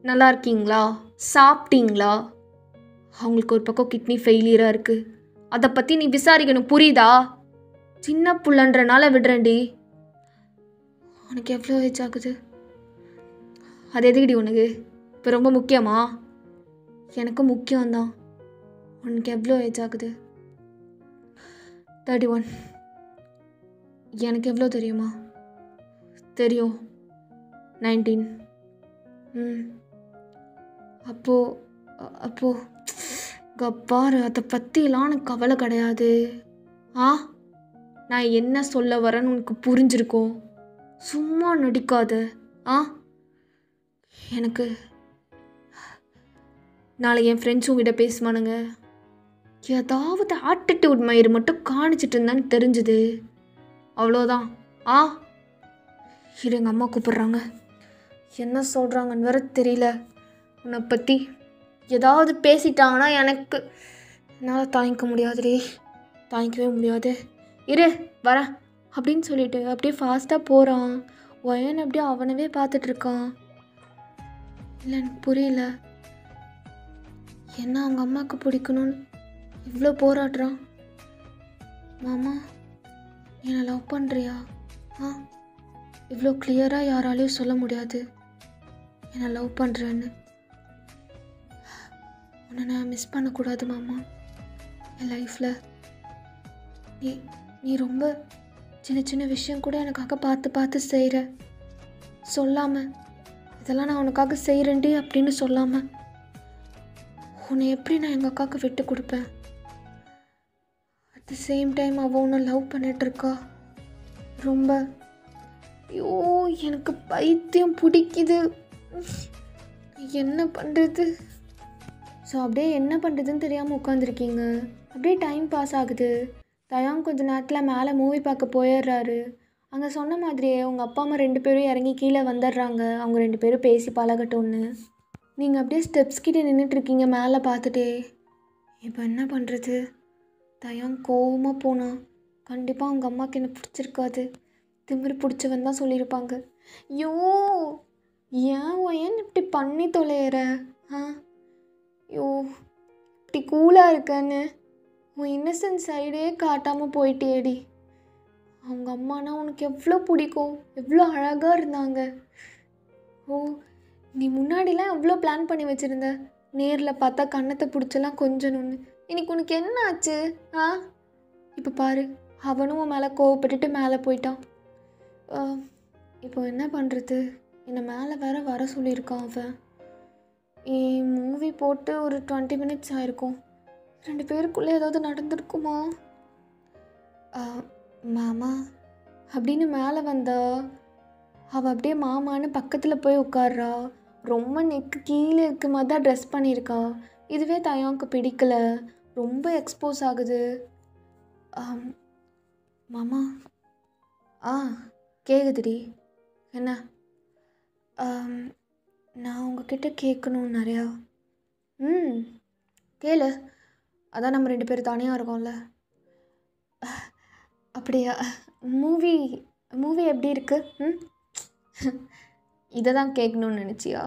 நல்லா இருக்கீங்களா, சாப்பிட்டீங்களா? அவங்களுக்கு ஒரு பக்கம் கிட்னி ஃபெயிலியராக இருக்குது, அதை பற்றி நீ விசாரிக்கணும், புரியுதா? சின்ன புள்ளன்றனால விடுறேன்டி. உனக்கு எவ்வளோ ஏஜ் ஆகுது? அது எதுக்குடி உனக்கு இப்போ ரொம்ப முக்கியமா? எனக்கும் முக்கியம்தான். உனக்கு எவ்வளோ ஏஜ் ஆகுது? 31. எனக்கு எவ்வளோ தெரியுமா? தெரியும், 19. அப்போ கப்பாரு, அதை பற்றிலாம் எனக்கு கவலை கிடையாது. நான் என்ன சொல்ல வரேன்னு உனக்கு புரிஞ்சிருக்கோம். சும்மா நடிக்காத. எனக்கு நாளைக்கு என் ஃப்ரெண்ட்ஸ் உங்ககிட்ட பேசுவானுங்க, ஏதாவது ஆட்டிடியூட் மயிறு மட்டும் காணிச்சிட்டு இருந்தான்னு தெரிஞ்சுது, அவ்வளோதான். இது எங்கள் அம்மா கூப்பிட்றாங்க, என்ன சொல்கிறாங்கன்னு வேற தெரியல. உன்னை பற்றி ஏதாவது பேசிட்டாங்கன்னா எனக்கு என்னால் தாங்கிக்க முடியாதுடே, தாங்கிக்கவே முடியாது. இரு வரேன் அப்படின்னு சொல்லிட்டு அப்படியே ஃபாஸ்ட்டாக போகிறான். ஒயன் அப்படியே அவனவே பார்த்துட்ருக்கான். இல்லை எனக்கு புரியல, என்ன அவங்க அம்மாவுக்கு பிடிக்கணும்னு இவ்வளோ போராடுறான். மாமா, என்னை லவ் பண்ணுறியா? இவ்வளோ கிளியராக யாராலையும் சொல்ல முடியாது என்னை லவ் பண்ணுறேன்னு. உன்னை நான் மிஸ் பண்ணக்கூடாது மாமா என் லைஃப்பில். நீ ரொம்ப சின்ன சின்ன விஷயம் கூட எனக்காக பார்த்து பார்த்து செய்கிற. சொல்லாமல் இதெல்லாம் நான் உனக்காக செய்கிறேன்டி அப்படின்னு சொல்லாமல் உன்னை எப்படி நான் எங்கள் அக்காவுக்கு விட்டு கொடுப்பேன்? அட் த சேம் டைம் அவள் உன்னை லவ் பண்ணிகிட்ருக்கா ரொம்ப. ஐயோ, எனக்கு பைத்தியம் பிடிக்குது. என்ன பண்ணுறது? ஸோ அப்படியே என்ன பண்ணுறதுன்னு தெரியாமல் உட்காந்துருக்கீங்க. அப்படியே டைம் பாஸ் ஆகுது. தயாங் கொஞ்சம் நேரத்தில் மேலே மூவி பார்க்க போயிடுறாரு. அங்கே சொன்ன மாதிரியே உங்கள் அப்பா அம்மா 2 பேரும் இறங்கி கீழே வந்துடுறாங்க. அவங்க 2 பேரும் பேசி பழகட்டும்னு. நீங்கள் அப்படியே ஸ்டெப்ஸ் கிட்டே நின்றுட்டுருக்கீங்க மேலே பார்த்துட்டே. இப்போ என்ன பண்ணுறது? தயாங் கோவமாக போனால் கண்டிப்பாக அவங்க அம்மாவுக்கு என்ன பிடிச்சிருக்காது. திமிரு பிடிச்சவன் தான் சொல்லியிருப்பாங்க. ஐயோ, ஏன் இப்படி பண்ணி தொலைகிற? ஐயோ, இப்படி கூலாக இருக்கன்னு உன் இன்னசென்ட் சைடே காட்டாமல் போயிட்டேடி. அவங்க அம்மானா உனக்கு எவ்வளோ பிடிக்கும், எவ்வளோ அழகாக இருந்தாங்க. ஓ, நீ முன்னாடிலாம் எவ்வளோ பிளான் பண்ணி வச்சுருந்த. நேரில் பார்த்தா கன்னத்தை பிடிச்சலாம் கொஞ்சணும்னு. இன்னைக்கு உனக்கு என்ன ஆச்சு? இப்போ பாரு, அவனும் உன் மேலே கோவப்பட்டுட்டு மேலே போயிட்டான். இப்போ என்ன பண்ணுறது? என்னை மேலே வேற வர சொல்லியிருக்கான் அவன். மூவி போட்டு ஒரு 20 minutes ஆயிருக்கும். 2 பேருக்குள்ளே ஏதாவது நடந்திருக்குமா? மாமா அப்படின்னு மேலே வந்தா அவள் அப்படியே மாமான்னு பக்கத்தில் போய் உட்கார்றா. ரொம்ப நெக்கு கீழே இருக்க மாதிரி தான் ட்ரெஸ் பண்ணியிருக்கா. இதுவே தயாங்க்கு பிடிக்கல. ரொம்ப எக்ஸ்போஸ் ஆகுது. மாமா கேக்குதுடி. என்ன? நான் உங்ககிட்ட கேட்கணும் நிறையா. கேளு. அதான் நம்ம 2 பேர் தனியாக இருக்கோம்ல. அப்படியா? மூவி எப்படி இருக்கு? இதை தான் கேட்கணுன்னு நினச்சியா?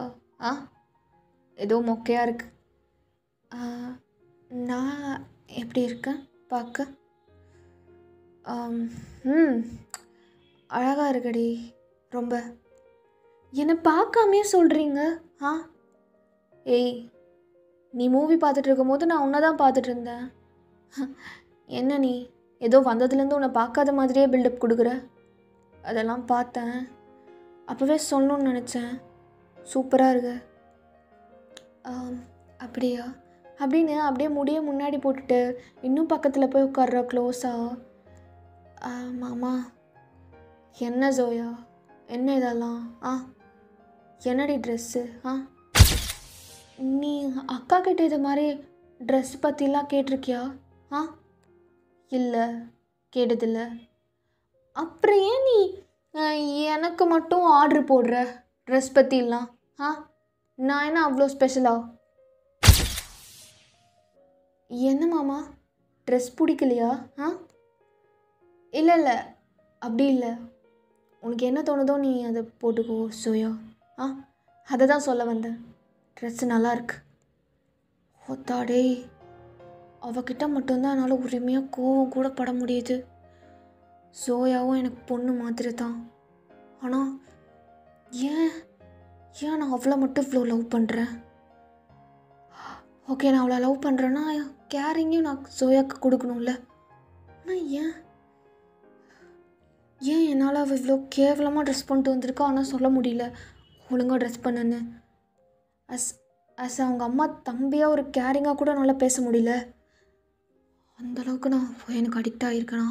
ஏதோ மொக்கையாக இருக்கு. நான் எப்படி இருக்கேன் பார்க்க? அழகாக இருக்கடி ரொம்ப. என்னை பார்க்காமே சொல்கிறீங்க? ஏய், நீ மூவி பார்த்துட்டு இருக்கும் போது நான் உன்னை தான் பார்த்துட்டு இருந்தேன். என்ன நீ ஏதோ வந்ததுலேருந்து உன்னை பார்க்காத மாதிரியே பில்டப் கொடுக்குற? அதெல்லாம் பார்த்தேன், அப்போவே சொல்லணும்னு நினச்சேன். சூப்பராக இருக்கு. அப்படியா? அப்படின்னு அப்படியே முடிய முன்னாடி போட்டுட்டு இன்னும் பக்கத்தில் போய் உட்கார்ற க்ளோஸாக. மாமா, என்ன ஜோயா, என்ன இதெல்லாம்? என்னடி ட்ரெஸ்ஸு? நீ அக்கா கிட்ட இது மாதிரி ட்ரெஸ் பற்றிலாம் கேட்டிருக்கியா? இல்லை, கேட்டதில்லை. அப்புறம் ஏன் நீ எனக்கு மட்டும் ஆர்டர் போடுற ட்ரெஸ் பற்றிலாம்? நான் என்ன அவ்வளோ ஸ்பெஷலா? என்ன மாமா, ட்ரெஸ் பிடிக்கலையா? இல்லை, அப்படி இல்லை. உனக்கு என்ன தோணுதோ நீ அதை போட்டுக்கோ சோயா. அதை தான் சொல்ல வந்தேன். ட்ரெஸ்ஸு நல்லாயிருக்கு. ஒத்தாடே, அவகிட்ட மட்டும்தான் என்னால் உரிமையாக கோவம் கூட பட முடியுது. சோயாவும் எனக்கு பொண்ணு மாதிரி தான். ஆனால் ஏன் நான் அவளை மட்டும் இவ்வளோ லவ் பண்ணுறேன்? ஓகே, நான் அவளை லவ் பண்ணுறேன்னா கேரிங்கையும் நான் சோயாவுக்கு கொடுக்கணும்ல. ஆனால் ஏன் என்னால் அவள் இவ்வளோ கேவலமாக ட்ரெஸ் பண்ணிட்டு வந்திருக்கா, ஆனால் சொல்ல முடியல ஒழுங்காக ட்ரெஸ் பண்ணுன்னு. அவங்க அம்மா தம்பியாக ஒரு கேரிங்காக கூட நல்லா பேச முடியல. அந்தளவுக்கு நான் எனக்கு அடிக்ட் ஆகிருக்கேனா?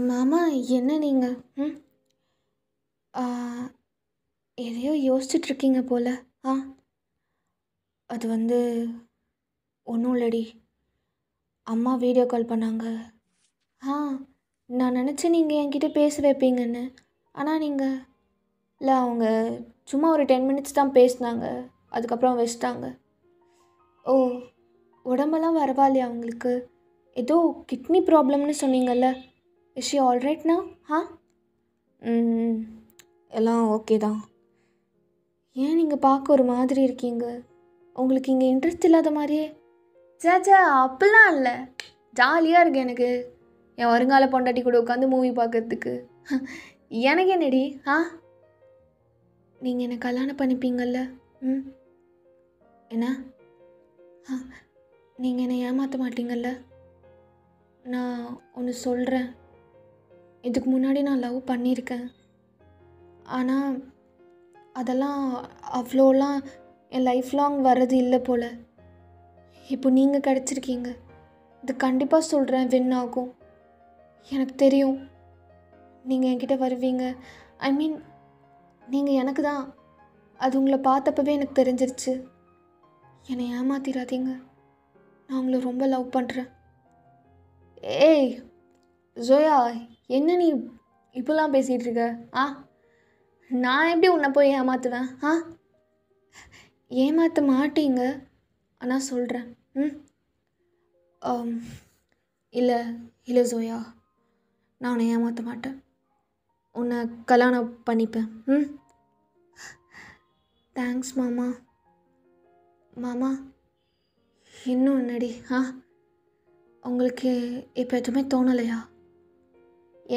மாமா, என்ன நீங்கள் எதையோ யோசிச்சுட்ருக்கீங்க போல். அது ஒன்றும் இல்லடி. அம்மா வீடியோ கால் பண்ணாங்க. நான் நினச்சேன் நீங்கள் என்கிட்ட பேச வைப்பீங்கன்னு. ஆனால் நீங்கள் இல்லை, அவங்க சும்மா ஒரு 10 minutes தான் பேசினாங்க, அதுக்கப்புறம் வச்சிட்டாங்க. ஓ, உடம்பெல்லாம் பரவாயில்லையா அவங்களுக்கு? ஏதோ கிட்னி ப்ராப்ளம்னு சொன்னீங்கல்ல, இஸ் ஷி ஆல்ரைட்னா? எல்லாம் ஓகே தான். ஏன் நீங்கள் பார்க்க ஒரு மாதிரி இருக்கீங்க? உங்களுக்கு இங்கே இன்ட்ரெஸ்ட் இல்லாத மாதிரியே. சேச்சா அப்படிலாம் இல்லை, ஜாலியாக இருக்கு எனக்கு என் வருங்கால பொண்டாட்டி கூட உட்காந்து மூவி பார்க்கறதுக்கு. எனக்கு என்னடி நீங்கள் என்னை கல்யாணம் பண்ணிப்பீங்கள்ல? என்ன நீங்கள் என்னை ஏமாற்ற மாட்டீங்கள்ல? நான் ஒன்று சொல்கிறேன், இதுக்கு முன்னாடி நான் லவ் பண்ணியிருக்கேன். ஆனால் அதெல்லாம் அவ்வளோலாம் என் லைஃப் லாங் வர்றது இல்லை போல். இப்போ நீங்கள் கிடச்சிருக்கீங்க, இது கண்டிப்பாக சொல்கிறேன் வின் ஆகும். எனக்கு தெரியும் நீங்கள் என்கிட்ட வருவீங்க. ஐ மீன் நீங்கள் எனக்கு தான், அது உங்களை பார்த்தப்பவே எனக்கு தெரிஞ்சிருச்சு. என்னை ஏமாத்திடாதீங்க, நான் உங்களை ரொம்ப லவ் பண்ணுறேன். ஏய் ஜோயா, என்ன நீ இப்போலாம் பேசிகிட்டு இருக்க? நான் எப்படி உன்னை போய் ஏமாற்றுவேன்? ஏமாற்ற மாட்டீங்க, ஆனால் சொல்கிறேன். இல்லை இல்லை ஜோயா, நான் உன்னை ஏமாற்ற மாட்டேன், உன்னை கல்யாணம் பண்ணிப்பேன். தேங்க்ஸ் மாமா. மாமா இன்னும் என்னடி? உங்களுக்கு இப்போ எதுவுமே தோணலையா?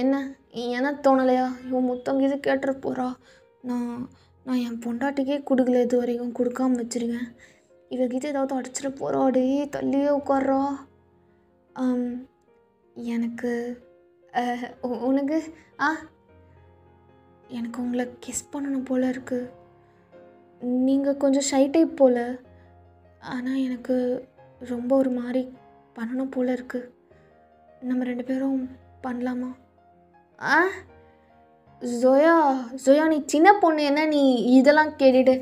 என்ன தோணலையா? இவன் முத்தம் இது கேட்டுற போகிறா. நான் என் பொண்டாட்டிக்கே கொடுக்கல, இது வரைக்கும் கொடுக்காம வச்சுருக்கேன். இவகிட்ட ஏதாவது அடிச்சிட போகிறாடி, தள்ளியே உட்கார்றா. எனக்கு உனக்கு எனக்கு உங்களை கிஸ் பண்ணணும் போல் இருக்குது. நீங்கள் கொஞ்சம் ஷை டைப் போல், ஆனால் எனக்கு ரொம்ப ஒரு மாதிரி பண்ணணும் போல் இருக்குது. நம்ம 2 பேரும் பண்ணலாமா? ஜோயா நீ சின்ன பொண்ணு, என்ன நீ இதெல்லாம் கேட்டுட்டு?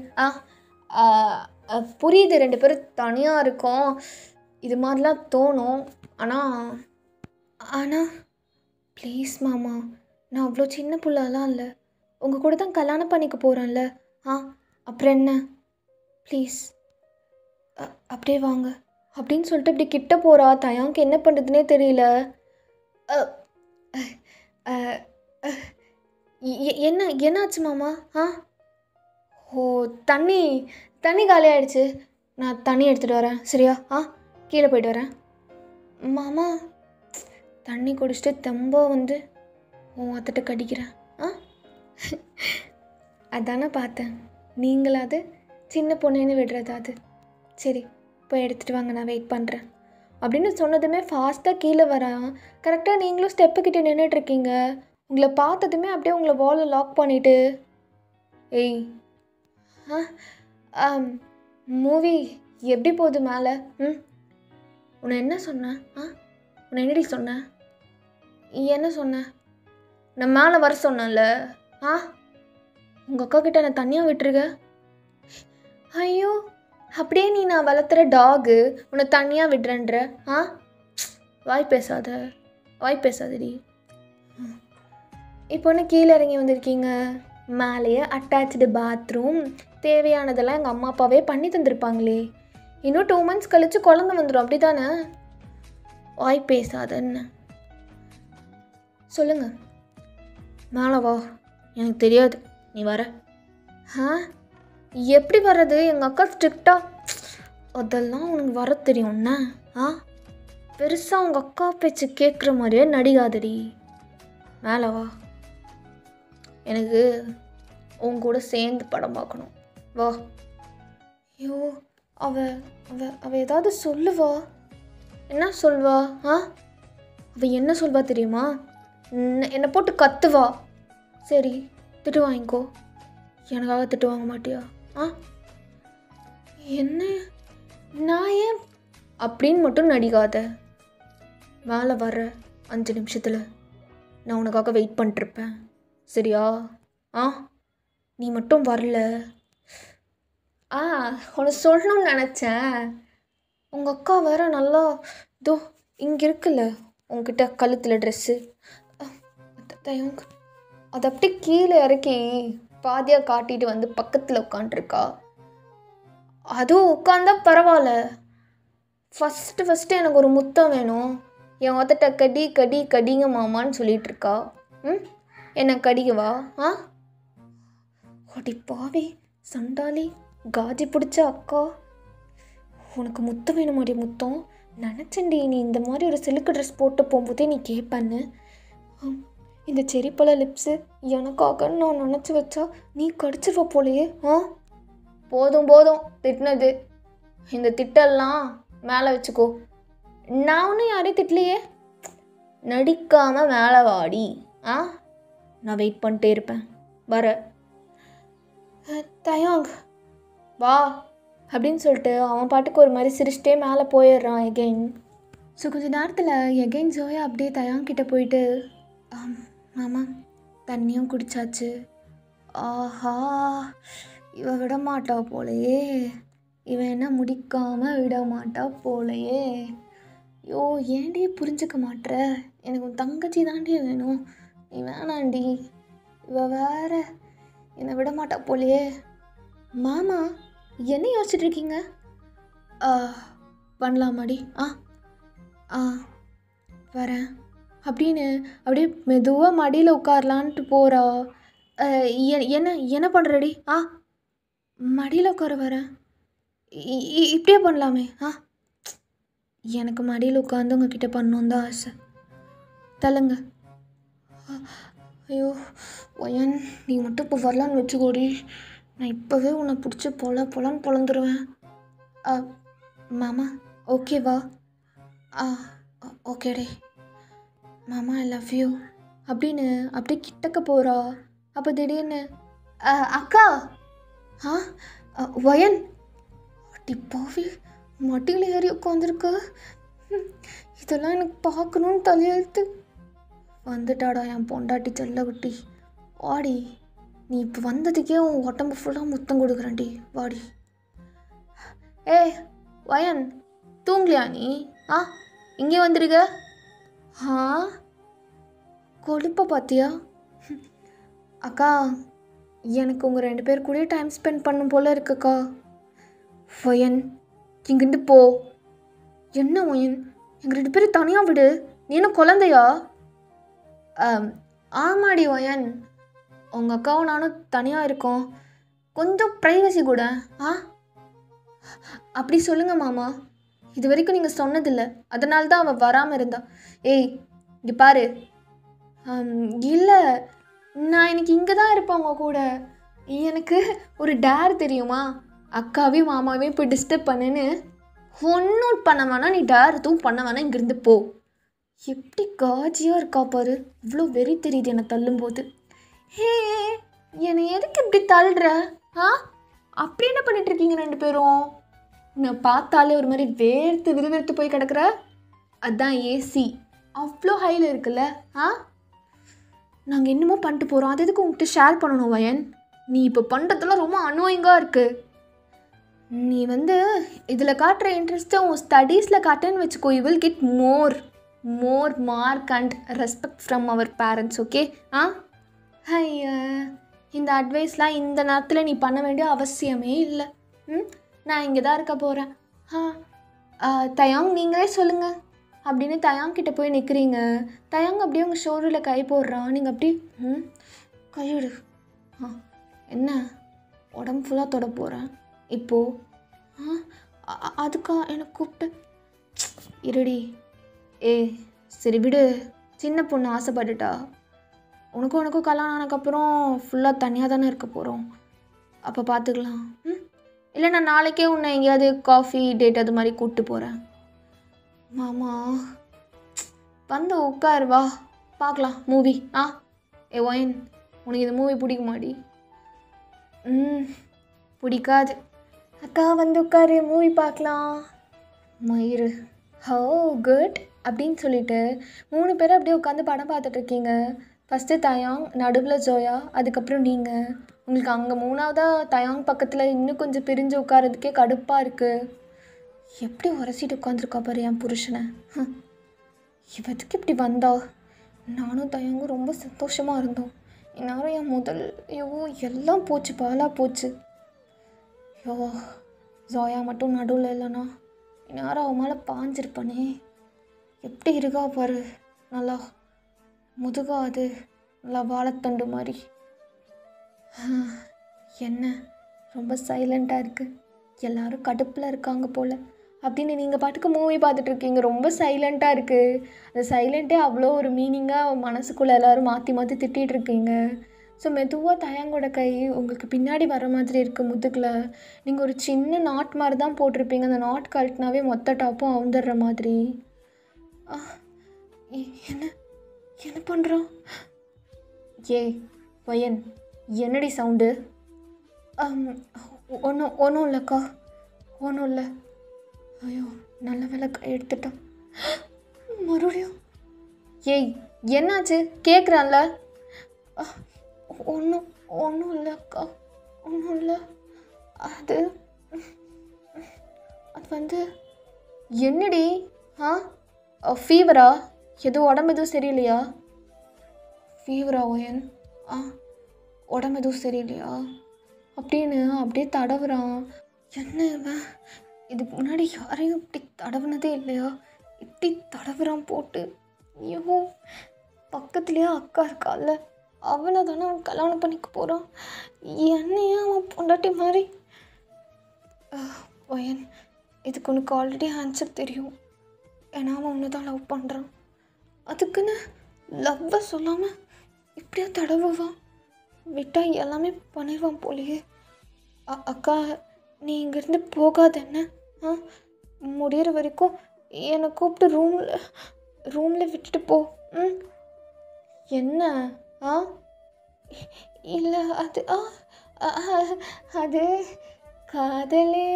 புரியுது, 2 பேரும் தனியாக இருக்கோம், இது மாதிரிலாம் தோணும். ஆனால் ப்ளீஸ் மாமா, நான் அவ்வளோ சின்ன பிள்ளைலாம் இல்லை, உங்கள் கூட தான் கல்யாணம் பண்ணிக்க போகிறேன்ல. அப்புறம் என்ன, ப்ளீஸ் அப்படியே வாங்க அப்படின்னு சொல்லிட்டு இப்படி கிட்ட போகிறா. தயாங்க்கு என்ன பண்ணுறதுனே தெரியல. என்னாச்சு மாமா? ஓ தண்ணி காலி ஆகிடுச்சு, நான் தண்ணி எடுத்துகிட்டு வரேன், சரியா? கீழே போய்ட்டு வரேன். மாமா தண்ணி குடிச்சிட்டு தெம்ப வந்து உன் அத்தட்ட கடிக்கிறேன். அதானே பார்த்தேன், நீங்களாவது சின்ன பொண்ணுன்னு விடுறது. அது சரி, போய் எடுத்துகிட்டு வாங்க, நான் வெயிட் பண்ணுறேன் அப்படின்னு சொன்னதுமே ஃபாஸ்ட்டாக கீழே வரான். கரெக்டாக நீங்களும் ஸ்டெப்புக்கிட்டே நின்றுட்டுருக்கீங்க. உங்களை பார்த்ததுமே அப்படியே உங்களை வாலை லாக் பண்ணிவிட்டு, ஏய் மூவி எப்படி போகுது மேலே? உன்னை என்ன சொன்னேன்? உன்னை என்னடி சொன்னேன்? என்ன சொன்னேன்? நான் மேலே வர சொன்னேன்ல. உங்கள் அக்கா கிட்ட நான் தனியாக விட்டுருக்க. ஐயோ, அப்படியே நீ நான் வளர்த்துற டாகு உன்னை தனியாக விடுறேன்ற. வாய் பேசாதடி. இப்போ ஒன்று கீழே இறங்கி வந்திருக்கீங்க, மேலேயே அட்டாச்சு பாத்ரூம், தேவையானதெல்லாம் எங்கள் அம்மா அப்பாவே பண்ணி தந்துருப்பாங்களே. இன்னும் 2 months கழித்து குழந்தை வந்துடும், அப்படி தானே? வாய் பேசாதன்னு சொல்லுங்க. மேலே வா, எனக்கு தெரியாது நீ வர. எப்படி வர்றது? எங்கள் அக்கா ஸ்ட்ரிக்டா, அதெல்லாம் உனக்கு வர தெரியும்ண்ணா. பெருசாக உங்கள் அக்கா பேச்சு கேட்குற மாதிரியே நடிகாதடி. மேலே வா, எனக்கு உன் கூட சேர்ந்து படம் பார்க்கணும், வா. ஐயோ, அவ ஏதாவது சொல்லுவா. என்ன சொல்வா? அவ என்ன சொல்வா தெரியுமா? என்னை போட்டு கத்துவா. சரி, திட்டு வாங்கிக்கோ, எனக்காக திட்டு வாங்க மாட்டியா? என்ன நான் ஏன் அப்படின்னு மட்டும் நடிக்காத. மேலே வர்ற 5 நிமிஷத்தில் நான் உனக்காக வெயிட் பண்ணிட்டுருப்பேன், சரியா? நீ மட்டும் வரல. உன்னை சொல்லணும்னு நினச்சேன். உங்கள் அக்கா வேற நல்லா இதோ இங்கே இருக்குல்ல உங்ககிட்ட கழுத்தில் ட்ரெஸ்ஸு, அதை அப்படியே கீழே இறக்கி பாதியாக காட்டிட்டு வந்து பக்கத்தில் உட்காண்ட்ருக்கா. அதுவும் உட்காந்தா பரவாயில்ல, ஃபஸ்ட்டு எனக்கு ஒரு முத்தம் வேணும், என் ஒத்தட்ட கடிங்க மாமான்னு சொல்லிகிட்ருக்கா. என்ன கடிக்கவா? ஒடி பாவி சண்டாளி, காஜி பிடிச்ச அக்கா, உனக்கு முத்தம் வேணுமாடி முத்தம்? நினச்சேன்டி நீ இந்த மாதிரி ஒரு சிலுக்கு ட்ரெஸ் போட்டு போகும்போதே நீ கேட்பேன்னு. இந்த செரிப்பழ லிப்ஸு எனக்காக நான் நினச்சி வச்சா நீ கடிச்சிருவ போலையே. போதும் போதும் திட்டினது. இந்த திட்டெல்லாம் மேலே வச்சுக்கோ. நான் ஒன்றும் யாரையும் திட்டலையே. நடிக்காமல் மேலே வாடி. நான் வெயிட் பண்ணிட்டே இருப்பேன். வர தயாங் வா அப்படின்னு சொல்லிட்டு அவன் பாட்டுக்கு ஒரு மாதிரி சிரிச்சிட்டே மேலே போயிடுறான் எகெயின். ஸோ கொஞ்சம் நேரத்தில் எகெயின் ஜோயா அப்படியே தயாங்கிட்ட போயிட்டு, மாமா தண்ணியும் குடித்தாச்சு. ஆஹா, இவன் விட மாட்டா போலையே, இவன் என்ன முடிக்காமல் விட மாட்டா போலையே. ஐயோ ஏன்டி புரிஞ்சுக்க மாட்டுற? எனக்கு உன் தங்கச்சி தாண்டி வேணும், நீ வேணாண்டி. இவ வேற என்னை விட மாட்டா போலையே. மாமா என்ன யோசிச்சுட்டு இருக்கீங்க? பண்ணலாமாடி? வரேன் அப்படின்னு அப்படியே மெதுவாக மடியில் உட்காரலான்ட்டு போகிறா. என்ன என்ன பண்ணுறடி? மடியில் உட்கார வரேன். இப்படியே பண்ணலாமே. எனக்கு மடியில் உட்காந்து உங்ககிட்ட பண்ணணும் தான் ஆசை. தள்ளுங்க. ஐயோ ஒயன், நீ மட்டும் இப்போ வரலான்னு வச்சுக்கோடி, நான் இப்போவே உன்னை பிடிச்சி பொலான்னு பொழந்துருவேன். மாமா ஓகேவா? ஓகேடே மாமா, ஐ லவ் யூ அப்படின்னு அப்படியே கிட்டக்க போகிறா. அப்போ திடீர்னு அக்கா. ஒயன் டிப்பாவே மட்டியில் ஏறி உட்காந்துருக்க. இதெல்லாம் எனக்கு பார்க்கணுன்னு தலையெழுத்து. வந்துட்டாடா என் பொண்டாட்டி செல்லக்குட்டி. வாடி, நீ இப்போ வந்ததுக்கே உன் உடம்பு ஃபுல்லாக முத்தம் கொடுக்குறேன்டி, வாடி. வயன் தூங்கலையா நீ? இங்கே வந்துருக்க. கொழுப்ப பார்த்தியா? அக்கா எனக்கு உங்கள் 2 பேர் கூட டைம் ஸ்பெண்ட் பண்ணும் போல் இருக்குக்கா. வயன் இங்கிருந்து போ. என்ன வயன், எங்கள் 2 பேரும் தனியாக விடு. நீ என்ன குழந்தையா? ஆமாடி வயன், உங்கள் அக்காவும் நானும் தனியாக இருக்கோம், கொஞ்சம் ப்ரைவசி கூட. அப்படி சொல்லுங்கள் மாமா, இது வரைக்கும் நீங்கள் சொன்னதில்லை, அதனால தான் அவள் வராமல் இருந்தா. இங்கே பாரு. இல்லை, நான் இன்னைக்கு இங்கே தான் இருப்பேன் உங்கள் கூட. எனக்கு ஒரு டேர் தெரியுமா? அக்காவையும் மாமாவையும் போய் டிஸ்டர்ப் பண்ணுன்னு. ஒன்றும் பண்ண வேணாம், நீ டேர் எதுவும் பண்ண வேணாம், இங்கேருந்து போ. எப்படி காஜியாக இருக்கா பாரு, இவ்வளோ வெறி தெரியுது என்னை தள்ளும்போது. என்னை எதுக்கு இப்படி தள்ளுற? அப்படி என்ன பண்ணிகிட்ருக்கீங்க 2 பேரும்? நான் பார்த்தாலே ஒரு மாதிரி வேர்த்து விறுவிறுத்து போய் கிடக்குற. அதுதான் ஏசி அவ்வளோ ஹையில் இருக்குல்ல. நாங்கள் என்னமோ பண்ணிட்டு போகிறோம், அது எதுக்கு உங்கள்கிட்ட ஷேர் பண்ணணும் வயன்? நீ இப்போ பண்ணுறதெல்லாம் ரொம்ப அனோயிங்காக இருக்குது. நீ இதில் காட்டுற இன்ட்ரெஸ்ட்டை உன் ஸ்டடீஸில் காட்டுன்னு வச்சுக்கோ. You will get more mark and respect from our parents. Okay? ஐயா, இந்த அட்வைஸ்லாம் இந்த நேரத்தில் நீ பண்ண வேண்டிய அவசியமே இல்லை. நான் இங்கே தான் இருக்க போகிறேன். தயாங் நீங்களே சொல்லுங்கள் அப்படின்னு தயாங்கிட்ட போய் நிற்கிறீங்க. தயாங் அப்படியே உங்கள் ஷோரூமில் கை போடுறான். நீங்கள் அப்படி கையிடு. என்ன உடம்பு ஃபுல்லாக தொட போகிறேன் இப்போது? அதுக்கா எனக்கு கூப்பிட்டு இருடி. சரி விடு, சின்ன பொண்ணு ஆசைப்பட்டுட்டா. உனக்கும் கல்யாணம் ஆனதுக்கப்புறம் ஃபுல்லாக தனியாக தானே இருக்க போகிறோம், அப்போ பார்த்துக்கலாம். இல்லை நான் நாளைக்கே உன்னை எங்கேயாவது காஃபி டேட் அது மாதிரி கூப்பிட்டு போகிறேன். மாமா வந்து உட்காரு, வா பார்க்கலாம் மூவி. ஒயன் உனக்கு இந்த மூவி பிடிக்குமாடி? பிடிக்காது. அக்கா வந்து உட்காரு, மூவி பார்க்கலாம். மயிறு ஹோ குட் அப்படின்னு சொல்லிட்டு 3 பேரும் அப்படியே உட்காந்து படம் பார்த்துட்ருக்கீங்க. ஃபஸ்ட்டு தயாங், நடுவில் ஜோயா, அதுக்கப்புறம் நீங்கள். உங்களுக்கு அங்கே 3ஆவதாக தயாங் பக்கத்தில் இன்னும் கொஞ்சம் பிரிஞ்சு உட்காரதுக்கே கடுப்பாக இருக்குது. எப்படி உரசிட்டு உட்காந்துருக்கா பாரு என் புருஷனை. இவத்துக்கு இப்படி வந்தா? நானும் தயாங்கும் ரொம்ப சந்தோஷமாக இருந்தோம். இந்நேரம் என் ஐயோ எல்லாம் போச்சு, பாலாக போச்சு. ஐயோ ஜோயா மட்டும் நடுவில் இல்லைனா இந்நேரம் அவன் மேலே பாஞ்சிருப்பானே. எப்படி இருக்கா பாரு, நல்லா முதுகாது நல்லா வாழைத்தண்டு மாதிரி. என்ன ரொம்ப சைலண்ட்டாக இருக்குது, எல்லோரும் கடுப்பில் இருக்காங்க போல். அப்படின்னு நீங்கள் பாட்டுக்கு மூவி பார்த்துட்ருக்கீங்க. ரொம்ப சைலண்ட்டாக இருக்குது. அந்த சைலண்ட்டே அவ்வளோ ஒரு மீனிங்காக மனசுக்குள்ளே எல்லோரும் மாற்றி மாற்றி திட்டிகிட்டு இருக்கீங்க. ஸோ மெதுவாக தயங்கோட கை உங்களுக்கு பின்னாடி வர மாதிரி இருக்குது முதுகில். நீங்கள் ஒரு சின்ன நாட் மாதிரி தான் போட்டிருப்பீங்க. அந்த நாட் கழட்டினாவே மொத்த டாப்பும் அவுந்துடுற மாதிரி. என்ன என்ன பண்ணுறோம்? ஏய் பையன், என்னடி சவுண்டு? ஒன்றும் இல்லைக்கா, ஒன்றும் இல்லை. ஐயோ நல்ல வேலை எடுத்துட்டோம். மறுபடியும் ஏய் என்னாச்சு கேட்குறான்ல? ஒன்றும் இல்லைக்கா, ஒன்றும் இல்லை. அது வந்து என்னடி? ஃபீவரா? எதுவும் உடம்பு எதுவும் சரியில்லையா? ஃபீவரா ஒயன்? உடம்பு எதுவும் சரியில்லையா அப்படின்னு அப்படியே தடவுறான். என்ன இவன் இதுக்கு முன்னாடி யாரையும் இப்படி தடவுனதே இல்லையா? இப்படி தடவுறான் போட்டு. ஐயோ பக்கத்துலேயே அக்கா இருக்கால, அவனை தானே அவன் கல்யாணம் பண்ணிக்க போகிறான். என்னையா அவன் பொண்டாட்டி மாதிரி? ஒயன், இதுக்கு உனக்கு ஆல்ரெடி ஆன்சர் தெரியும். ஏன்னா அவன் ஒன்று தான் லவ் பண்ணுறான். அதுக்குன்னு லவ்வை சொல்லாமல் இப்படியா தடவுவான்? விட்டால் எல்லாமே பண்ணிடுவான் போலையே. அக்கா நீ இங்கேருந்து போகாத என்ன? முடிகிற வரைக்கும் என்னை கூப்பிட்டு ரூமில் விட்டுட்டு போ. என்ன? இல்லை அது அது காதலே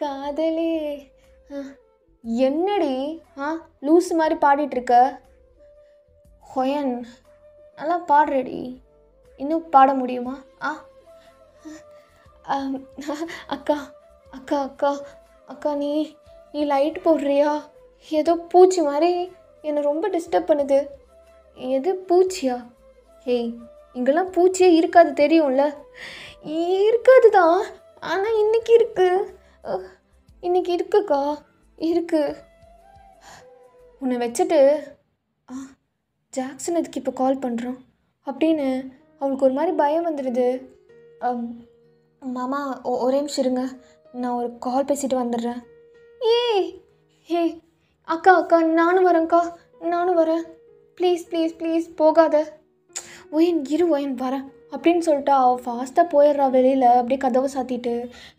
காதலே. என்னடி லூஸ் மாதிரி பாடிட்டுருக்க? ஹொயன் நல்லா பாடுறடி, இன்னும் பாட முடியுமா? அக்கா அக்கா அக்கா அக்கா நீ லைட் போடுறியா? ஏதோ பூச்சி மாதிரி என்னை ரொம்ப டிஸ்டர்ப் பண்ணுது. எது பூச்சியா? ஏய் இங்கெல்லாம் பூச்சியே இருக்காது தெரியும்ல. இருக்காது தான், ஆனால் இன்னைக்கு இருக்குக்கா இருக்கு. உன்னை வச்சுட்டு ஜாக்சன் அதுக்கு இப்போ கால் பண்ணுறான் அப்படின்னு அவளுக்கு ஒரு மாதிரி பயம் வந்துடுது. மாமா ஒரே நிமிஷம் இருங்க, நான் ஒரு கால் பேசிட்டு வந்துடுறேன். ஏய் அக்கா நானும் வரேன். ப்ளீஸ் போகாத. ஒயன் வரேன் அப்படின்னு சொல்லிட்டு அவள் ஃபாஸ்ட்டாக போயிடுறா வெளியில். அப்படியே கதவை சாத்திட்டு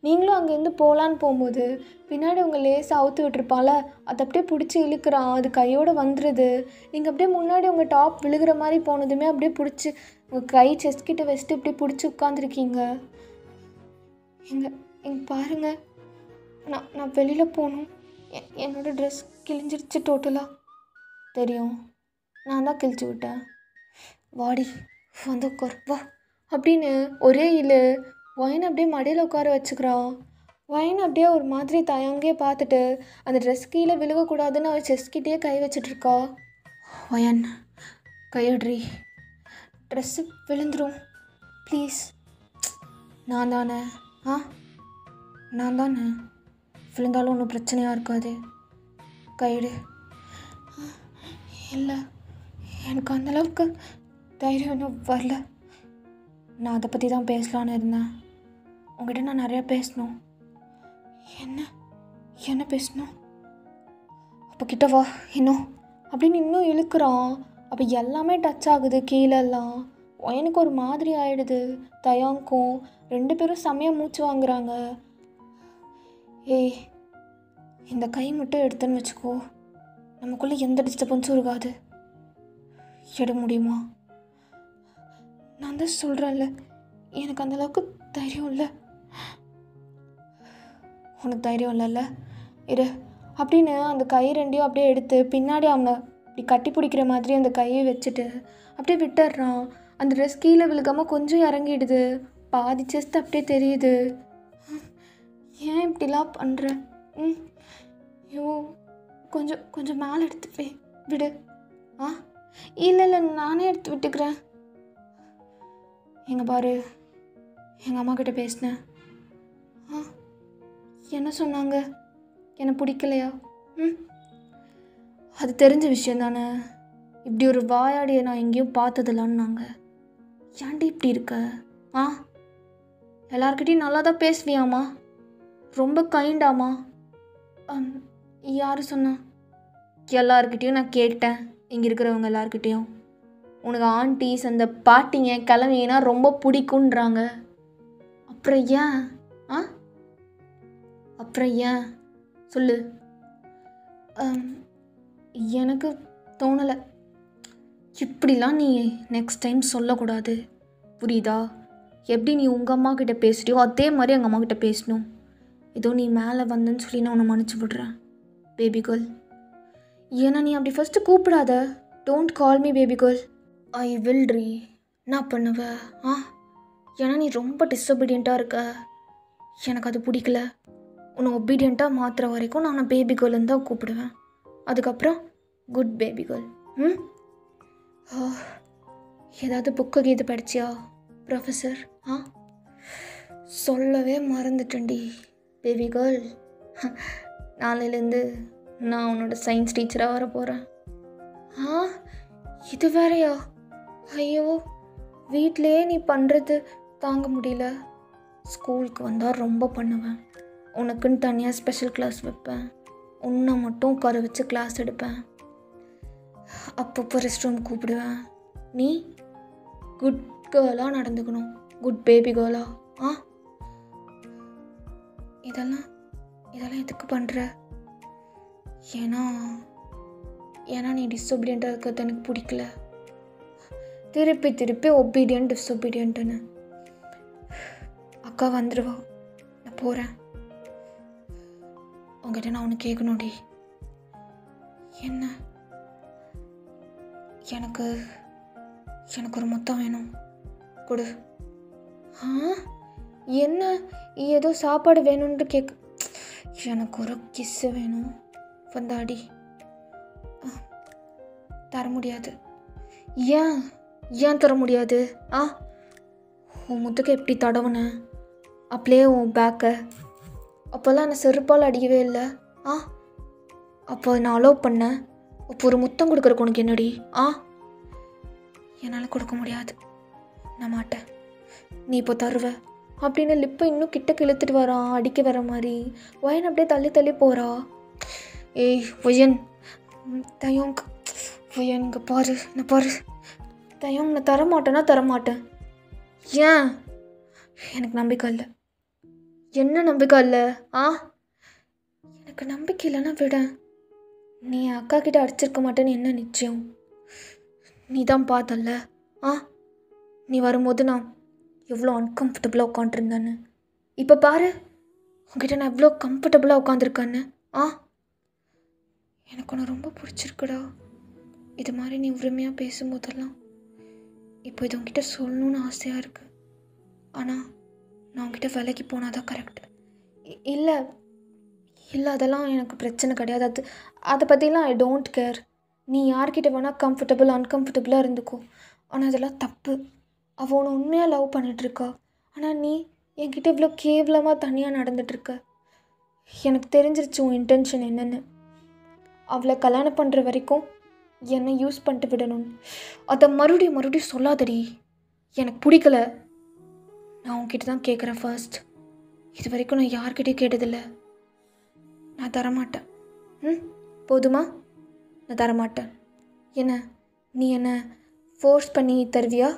நீங்களும் அங்கேருந்து போகலான்னு போகும்போது பின்னாடி உங்க லேசாக அவுத்து விட்டுருப்பால, அதை அப்படியே பிடிச்சி இழுக்கிறான். அது கையோடு வந்துடுது. நீங்கள் அப்படியே முன்னாடி உங்கள் டாப் விழுகிற மாதிரி போனதுமே அப்படியே பிடிச்சி உங்கள் கை செஸ்ட் கிட்ட வச்சுட்டு இப்படி பிடிச்சி உட்காந்துருக்கீங்க. எங்க பாருங்க, நான் வெளியில் போகணும். என்னோடய ட்ரெஸ் கிழிஞ்சிருச்சு டோட்டலாக. தெரியும், நான் தான் கிழிச்சு விட்டேன். வாடி வந்து உட்கார் வா அப்படின்னு ஒரே ஒயனை அப்படியே மடியில் உட்கார வச்சுக்கிறான். ஒயனை அப்படியே ஒரு மாதிரி தயங்கே பார்த்துட்டு அந்த ட்ரெஸ் கீழே விழுகக்கூடாதுன்னு அவள் செஸ்கிட்டே கை வச்சிட்ருக்கா. ஒயன் கையட்ரி, ட்ரெஸ்ஸு விழுந்துடும் ப்ளீஸ். நான் தானே விழுந்தாலும் ஒன்றும் பிரச்சனையாக இருக்காது. கையெடு. இல்லை எனக்கு அந்தளவுக்கு தைரியம் இன்னும் வரல. நான் அதை பற்றி தான் பேசலான்னு இருந்தேன். உங்கள்கிட்ட நான் நிறையா பேசணும். என்ன பேசணும்? அப்போ கிட்ட வா இன்னும் அப்படின்னு இன்னும் இழுக்கிறான். அப்போ எல்லாமே டச் ஆகுது கீழெல்லாம். எனக்கு ஒரு மாதிரி ஆகிடுது. தயாங்கும் 2 பேரும் செம்மையாக மூச்சு வாங்குறாங்க. இந்த கை மட்டும் எடுத்துன்னு வச்சுக்கோ, நமக்குள்ளே எந்த டிஸ்டர்பன்ஸும் இருக்காது. எட முடியுமா? நான் தான் சொல்கிறேன்ல, எனக்கு அந்தளவுக்கு தைரியம் இல்லை. உனக்கு தைரியம் இல்லைல்ல, இரு அப்படின்னு அந்த கை 2ஐயும் அப்படியே எடுத்து பின்னாடி அவனை இப்படி கட்டி பிடிக்கிற மாதிரி அந்த கையை வச்சுட்டு அப்படியே விட்டுடுறான். அந்த ட்ரெஸ் கீழே விழுகாமல் கொஞ்சம் இறங்கிடுது. பாதி செஸ்ட் அப்படியே தெரியுது. ஏன் இப்படிலாம் பண்ணுற? ஐயோ கொஞ்சம் மேலே எடுத்து விடு. இல்லை நானே எடுத்து விட்டுக்கிறேன். எங்கே பாரு, எங்கள் அம்மா கிட்ட பேசினேன். என்ன சொன்னாங்க? என்னை பிடிக்கலையா? அது தெரிஞ்ச விஷயம் தானே. இப்படி ஒரு வாயாடியை நான் எங்கேயும் பார்த்ததில்லான்னாங்க. ஏன்டி இப்படி இருக்க? எல்லார்கிட்டையும் நல்லா தான் பேசுவியாம்மா, ரொம்ப கைண்டாமா. யார் சொன்னா? எல்லாருக்கிட்டேயும் நான் கேட்டேன், இங்கே இருக்கிறவங்க எல்லாருக்கிட்டேயும். உனக்கு ஆண்டிஸ் அந்த பாட்டிங்க கிளம்பிங்கன்னா ரொம்ப பிடிக்குன்றாங்க. அப்புறம் ஏன்? அப்புறம் ஏன் சொல்லு. எனக்கு தோணலை. இப்படிலாம் நீ நெக்ஸ்ட் டைம் சொல்லக்கூடாது, புரியுதா? எப்படி நீ உங்கள் அம்மா கிட்டே பேசுறியோ அதே மாதிரி எங்கள் அம்மா கிட்டே பேசணும். ஏதோ நீ மேலே வந்தேன்னு சொல்லி நான் உன்னை மன்னிச்சு விடுறேன் பேபி கேர்ள். ஏன்னா நீ அப்படி ஃபஸ்ட்டு கூப்பிடாத. Don't call me baby girl. I will re. நான் பண்ணுவேன். ஏன்னா நீ ரொம்ப டிஸொபீடியண்ட்டாக இருக்க. எனக்கு அது பிடிக்கல. உன்னை ஒபீடியண்ட்டாக மாற்றுற வரைக்கும் நான் பேபி கேர்ள்னு தான் கூப்பிடுவேன். அதுக்கப்புறம் குட் பேபி கேர்ள். ஏதாவது புக்கு கீது படிச்சியா ப்ரொஃபஸர்? சொல்லவே மறந்துட்டேன்டி பேபி கேர்ள். நாளையிலேருந்து நான் உன்னோட சயின்ஸ் டீச்சராக வர போகிறேன். இது வேறையா? ஐயோ, வீட்டிலையே நீ பண்ணுறது தாங்க முடியல. ஸ்கூலுக்கு வந்தால் ரொம்ப பண்ணுவேன். உனக்குன்னு தனியாக ஸ்பெஷல் கிளாஸ் வைப்பேன். உன்னை மட்டும் உட்கார வச்சு கிளாஸ் எடுப்பேன். அப்பப்போ ரெஸ்ட் ரூம் கூப்பிடுவேன். நீ குட் கேர்ளாக நடந்துக்கணும். குட் பேபி கேர்ளா. இதெல்லாம் எதுக்கு பண்ணுற? ஏன்னா நீ டிஸொபீடியண்ட்டாக இருக்கிறது எனக்கு பிடிக்கல. திருப்பி ஒபீடியன்ட் டிஸொபீடியன்ட்டுன்னு. அக்கா வந்துடுவா, நான் போகிறேன். உங்ககிட்ட நான் ஒன்று கேட்கணும்டி. என்ன? எனக்கு ஒரு முத்தம் வேணும், கொடு. என்ன? ஏதோ சாப்பாடு வேணும்னு கேட்க. எனக்கு ஒரு கிஸ்ஸு வேணும், வந்தாடி. தர முடியாது. ஏன் தர முடியாது? உன் முத்துக்கு எப்படி தடவுன? அப்படியே உன் பேக்கை அப்போல்லாம் என்னை செருப்பால் அடிக்கவே இல்லை. அப்போ நான் அலோவ் பண்ணேன். அப்போ ஒரு முத்தம் கொடுக்குறக்கு உனக்கு என்னடி? என்னால் கொடுக்க முடியாது, நான் மாட்டேன். நீ இப்போ தருவ அப்படின்னு லிப்பை இன்னும் கிட்ட இழுத்துட்டு வரான், அடிக்க வர மாதிரி. ஒயன் அப்படியே தள்ளி போகிறா. ஏய் ஒயன், தயோங் ஒயன், இங்கே பாரு, நான் பாரு தயோங், நான் தரமாட்டேன். ஏன்? எனக்கு நம்பிக்கை இல்லை. என்ன நம்பிக்கை இல்லை? எனக்கு நம்பிக்கை இல்லைன்னா விட. நீ அக்கா கிட்ட அடிச்சிருக்க மாட்டேன்னு என்ன நிச்சயம்? நீ தான் பார்த்தல்ல. நீ வரும்போது நான் எவ்வளோ அன்கம்ஃபர்டபுளாக உட்காந்துருந்தேன்னு. இப்போ பாரு, உங்ககிட்ட நான் எவ்வளோ கம்ஃபர்டபுளாக உட்காந்துருக்கேன்னு. எனக்கு உன்னை ரொம்ப பிடிச்சிருக்குடா. இது மாதிரி நீ உரிமையாக பேசும்போதெல்லாம் இப்போ இது உங்ககிட்ட சொல்லணுன்னு ஆசையாக இருக்குது. ஆனால் நான் உங்ககிட்ட விலைக்கு போனால் தான் கரெக்டு. இல்லை, அதெல்லாம் எனக்கு பிரச்சனை கிடையாது. அதை பற்றிலாம் ஐ டோன்ட் கேர். நீ யார்கிட்ட வேணால் அன்கம்ஃபர்டபுளாக இருந்துக்கோ. ஆனால் அதெல்லாம் தப்பு. அவள் உன்னை உண்மையாக லவ் பண்ணிகிட்ருக்கா. ஆனால் நீ என்கிட்ட இவ்வளோ கேவலமாக தனியாக நடந்துகிட்ருக்க. எனக்கு தெரிஞ்சிருச்சு உன் இன்டென்ஷன் என்னென்னு. அவளை கல்யாணம் பண்ணுற வரைக்கும் என்னை யூஸ் பண்ணிட்டு விடணும். அதை மறுபடியும் சொல்லாதடி. எனக்கு பிடிக்கல. நான் உன்கிட்ட தான் கேட்குறேன் ஃபர்ஸ்ட். இது வரைக்கும் நான் யார்கிட்டையும் கேட்டதில்லை. நான் தரமாட்டேன். போதுமா? நான் தரமாட்டேன். என்ன நீ என்ன ஃபோர்ஸ் பண்ணி தருவியா?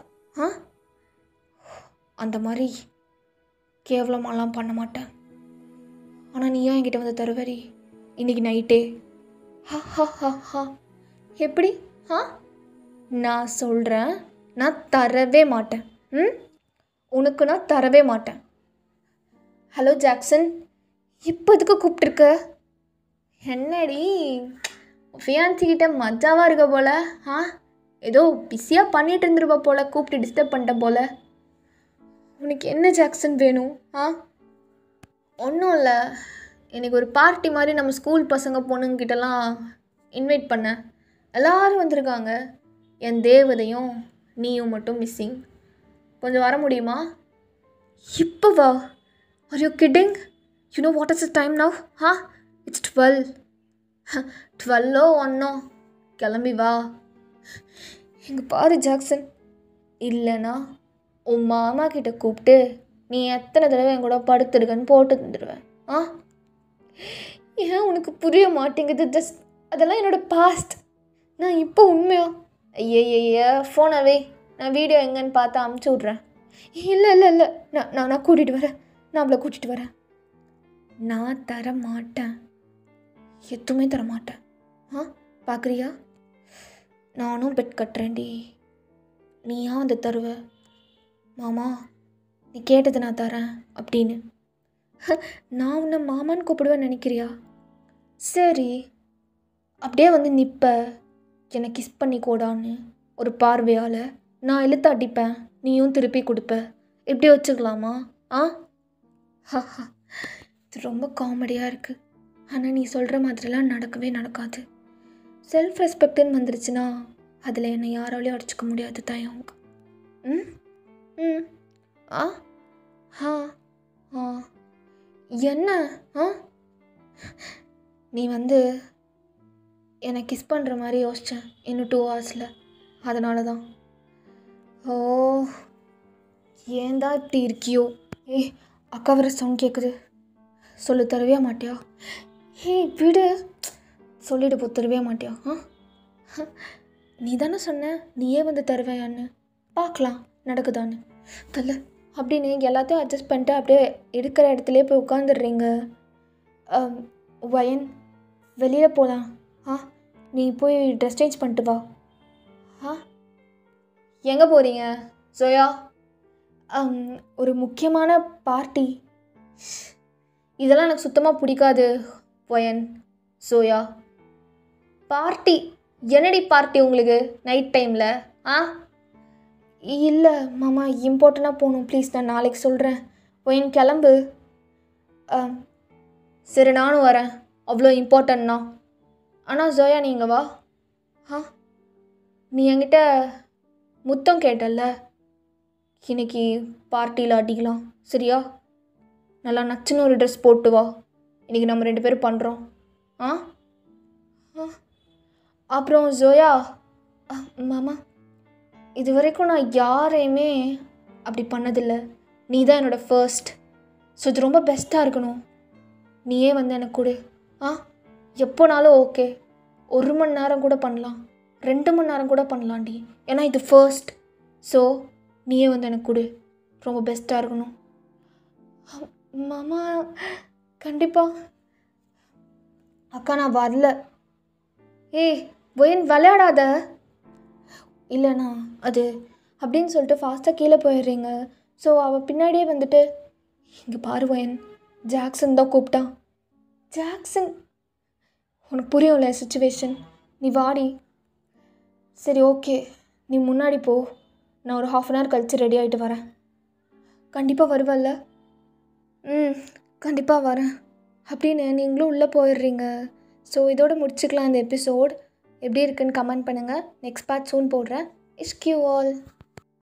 அந்த மாதிரி கேவலமாலாம் பண்ண மாட்டேன். ஆனால் நீ ஏன் என்கிட்ட வந்து தருவரி இன்றைக்கி நைட்டே? எப்படி? நான் சொல்கிறேன், நான் தரவே மாட்டேன். உனக்கு நான் தரவே மாட்டேன். ஹலோ ஜாக்சன், இப்போ எதுக்கு கூப்பிட்ருக்க? என்னடி ஃபியான்சிக்கிட்ட மஜாவாக இருக்க போல். ஏதோ பிஸியாக பண்ணிகிட்டு இருந்துருப்பா போல், கூப்பிட்டு டிஸ்டர்ப் பண்ணிட்ட போல். உனக்கு என்ன ஜாக்சன் வேணும்? ஒன்றும் இல்லை, இன்றைக்கி ஒரு பார்ட்டி மாதிரி நம்ம ஸ்கூல் பசங்க பொண்ணுங்கிட்டலாம் இன்வைட் பண்ணேன். எல்லோரும் வந்திருக்காங்க. என் தேவதையும் நீயும் மட்டும் மிஸ்ஸிங். கொஞ்சம் வர முடியுமா? இப்போ வா. Are you kidding? You know what is the time now? It's 12. 12 1 கிளம்பி வா. இங்கே பாரு ஜாக்சன், இல்லைனா உன் மாமா கிட்ட கூப்பிட்டு நீ எத்தனை தடவை என் கூட படுத்துருக்கன்னு போட்டு தந்துடுவேன். ஏன் உனக்கு புரிய மாட்டேங்குது? ஜஸ்ட் அதெல்லாம் என்னோடய பாஸ்ட். நான் இப்போ உண்மையா ஐயய்ய ஃபோனவே நான் வீடியோ எங்கேன்னு பார்த்து அமுச்சு விட்றேன். இல்லை இல்லை இல்லை, நான் கூட்டிகிட்டு வரேன். நான் அவளை கூட்டிகிட்டு வரேன். நான் தர மாட்டேன், எதுவுமே தர மாட்டேன். பார்க்குறியா? நானும் பெட் கட்டுறேன்டி. நீயா வந்து தருவ? மாமா நீ கேட்டது நான் தரேன் அப்படின்னு. நான் உன்னை மாமான்னு கூப்பிடுவேன்னு நினைக்கிறியா? சரி, அப்படியே வந்து நிற்ப, என்னை கிஸ் பண்ணி கூடான்னு ஒரு பார்வையால் நான் இழுத்து அடிப்பேன், நீயும் திருப்பி கொடுப்ப. இப்படி வச்சுக்கலாமா? இது ரொம்ப காமெடியாக இருக்குது. ஆனால் நீ சொல்கிற மாதிரிலாம் நடக்கவே நடக்காது. செல்ஃப் ரெஸ்பெக்டுன்னு வந்துருச்சுன்னா அதில் என்னை யாராலையும் அடிச்சுக்க முடியாது தயங்க. என்ன நீ வந்து என்னை கிஸ் பண்ணுற மாதிரி யோசித்தேன் இன்னும் 2 hours. அதனால தான். ஓ, ஏன் தான் இப்படி இருக்கியோ? அக்கா வர சவுண்ட் கேட்குது. சொல்லு, தரவே மாட்டியா? விடு, சொல்லிட்டு போ, தரவே மாட்டியா? நீ தானே சொன்ன நீயே வந்து தருவேயான்னு, பார்க்கலாம் நடக்குதான்னு. தல்ல அப்படின்னு எல்லாத்தையும் அட்ஜஸ்ட் பண்ணிட்டு அப்படியே இருக்கிற இடத்துலையே போய் உட்காந்துடுறீங்க. வயன், வெளியில் போகலாம். நீ போய் ட்ரெஸ் சேஞ்ச் பண்ணிட்டு வா. எங்கே போகிறீங்க ஜோயா? ஒரு முக்கியமான பார்ட்டி. இதெல்லாம் எனக்கு சுத்தமாக பிடிக்காது வயன். ஜோயா, பார்ட்டி? என்னடி பார்ட்டி உங்களுக்கு நைட் டைமில்? இல்லை மாமா, இம்பார்ட்டண்ட்டாக போகணும் ப்ளீஸ், நான் நாளைக்கு சொல்கிறேன். வயன் கிளம்பு. சரி நானும் வரேன், அவ்வளோ இம்பார்ட்டன்னா. ஆனால் ஜோயா நீங்கள் வா. நீ என்கிட்ட முத்தம் கேட்டல்ல, இன்னைக்கு பார்ட்டியில் அடிக்கலாம் சரியா? நல்லா நச்சுன்னு ஒரு ட்ரெஸ் போட்டு வா, இன்றைக்கி நம்ம 2 பேரும் பண்ணுறோம். அப்புறம் ஜோயா, மாமா இது வரைக்கும் நான் யாரையுமே அப்படி பண்ணதில்லை. நீ தான் என்னோடய ஃபர்ஸ்ட். ஸோ இது ரொம்ப பெஸ்ட்டாக இருக்கணும். நீயே வந்து எனக்கு கொடு. எப்போனாலும் ஓகே. 1 மணி நேரம் கூட பண்ணலாம், 2 மணி நேரம் கூட பண்ணலாண்டி. ஏன்னா இது ஃபர்ஸ்ட். ஸோ நீயே வந்து எனக்கு கொடு, ரொம்ப பெஸ்ட்டாக இருக்கணும். மாமா கண்டிப்பாக. அக்கா நான் வரல. வயன் விளையாடாத. இல்லைண்ணா அது அப்படின்னு சொல்லிட்டு ஃபாஸ்ட்டாக கீழே போயிடுறீங்க. ஸோ அவள் பின்னாடியே வந்துட்டு, இங்கே பாரு வயன், ஜாக்சன் தான் கூப்பிட்டான். ஜாக்சன்? உனக்கு புரியும்ல சுச்சுவேஷன், நீ வாடி. சரி ஓகே, நீ முன்னாடி போ, நான் ஒரு 1/2 hour கழித்து ரெடி ஆகிட்டு வரேன். கண்டிப்பாக வருவல்ல? கண்டிப்பாக வரேன் அப்படின்னு நீங்களும் உள்ளே போயிடுறீங்க. ஸோ இதோடு முடிச்சுக்கலாம் இந்த எபிசோட். எப்படி இருக்குன்னு கமெண்ட் பண்ணுங்கள். நெக்ஸ்ட் பார்ட் சூன் போடுறேன். இஷ்கியூ ஆல்.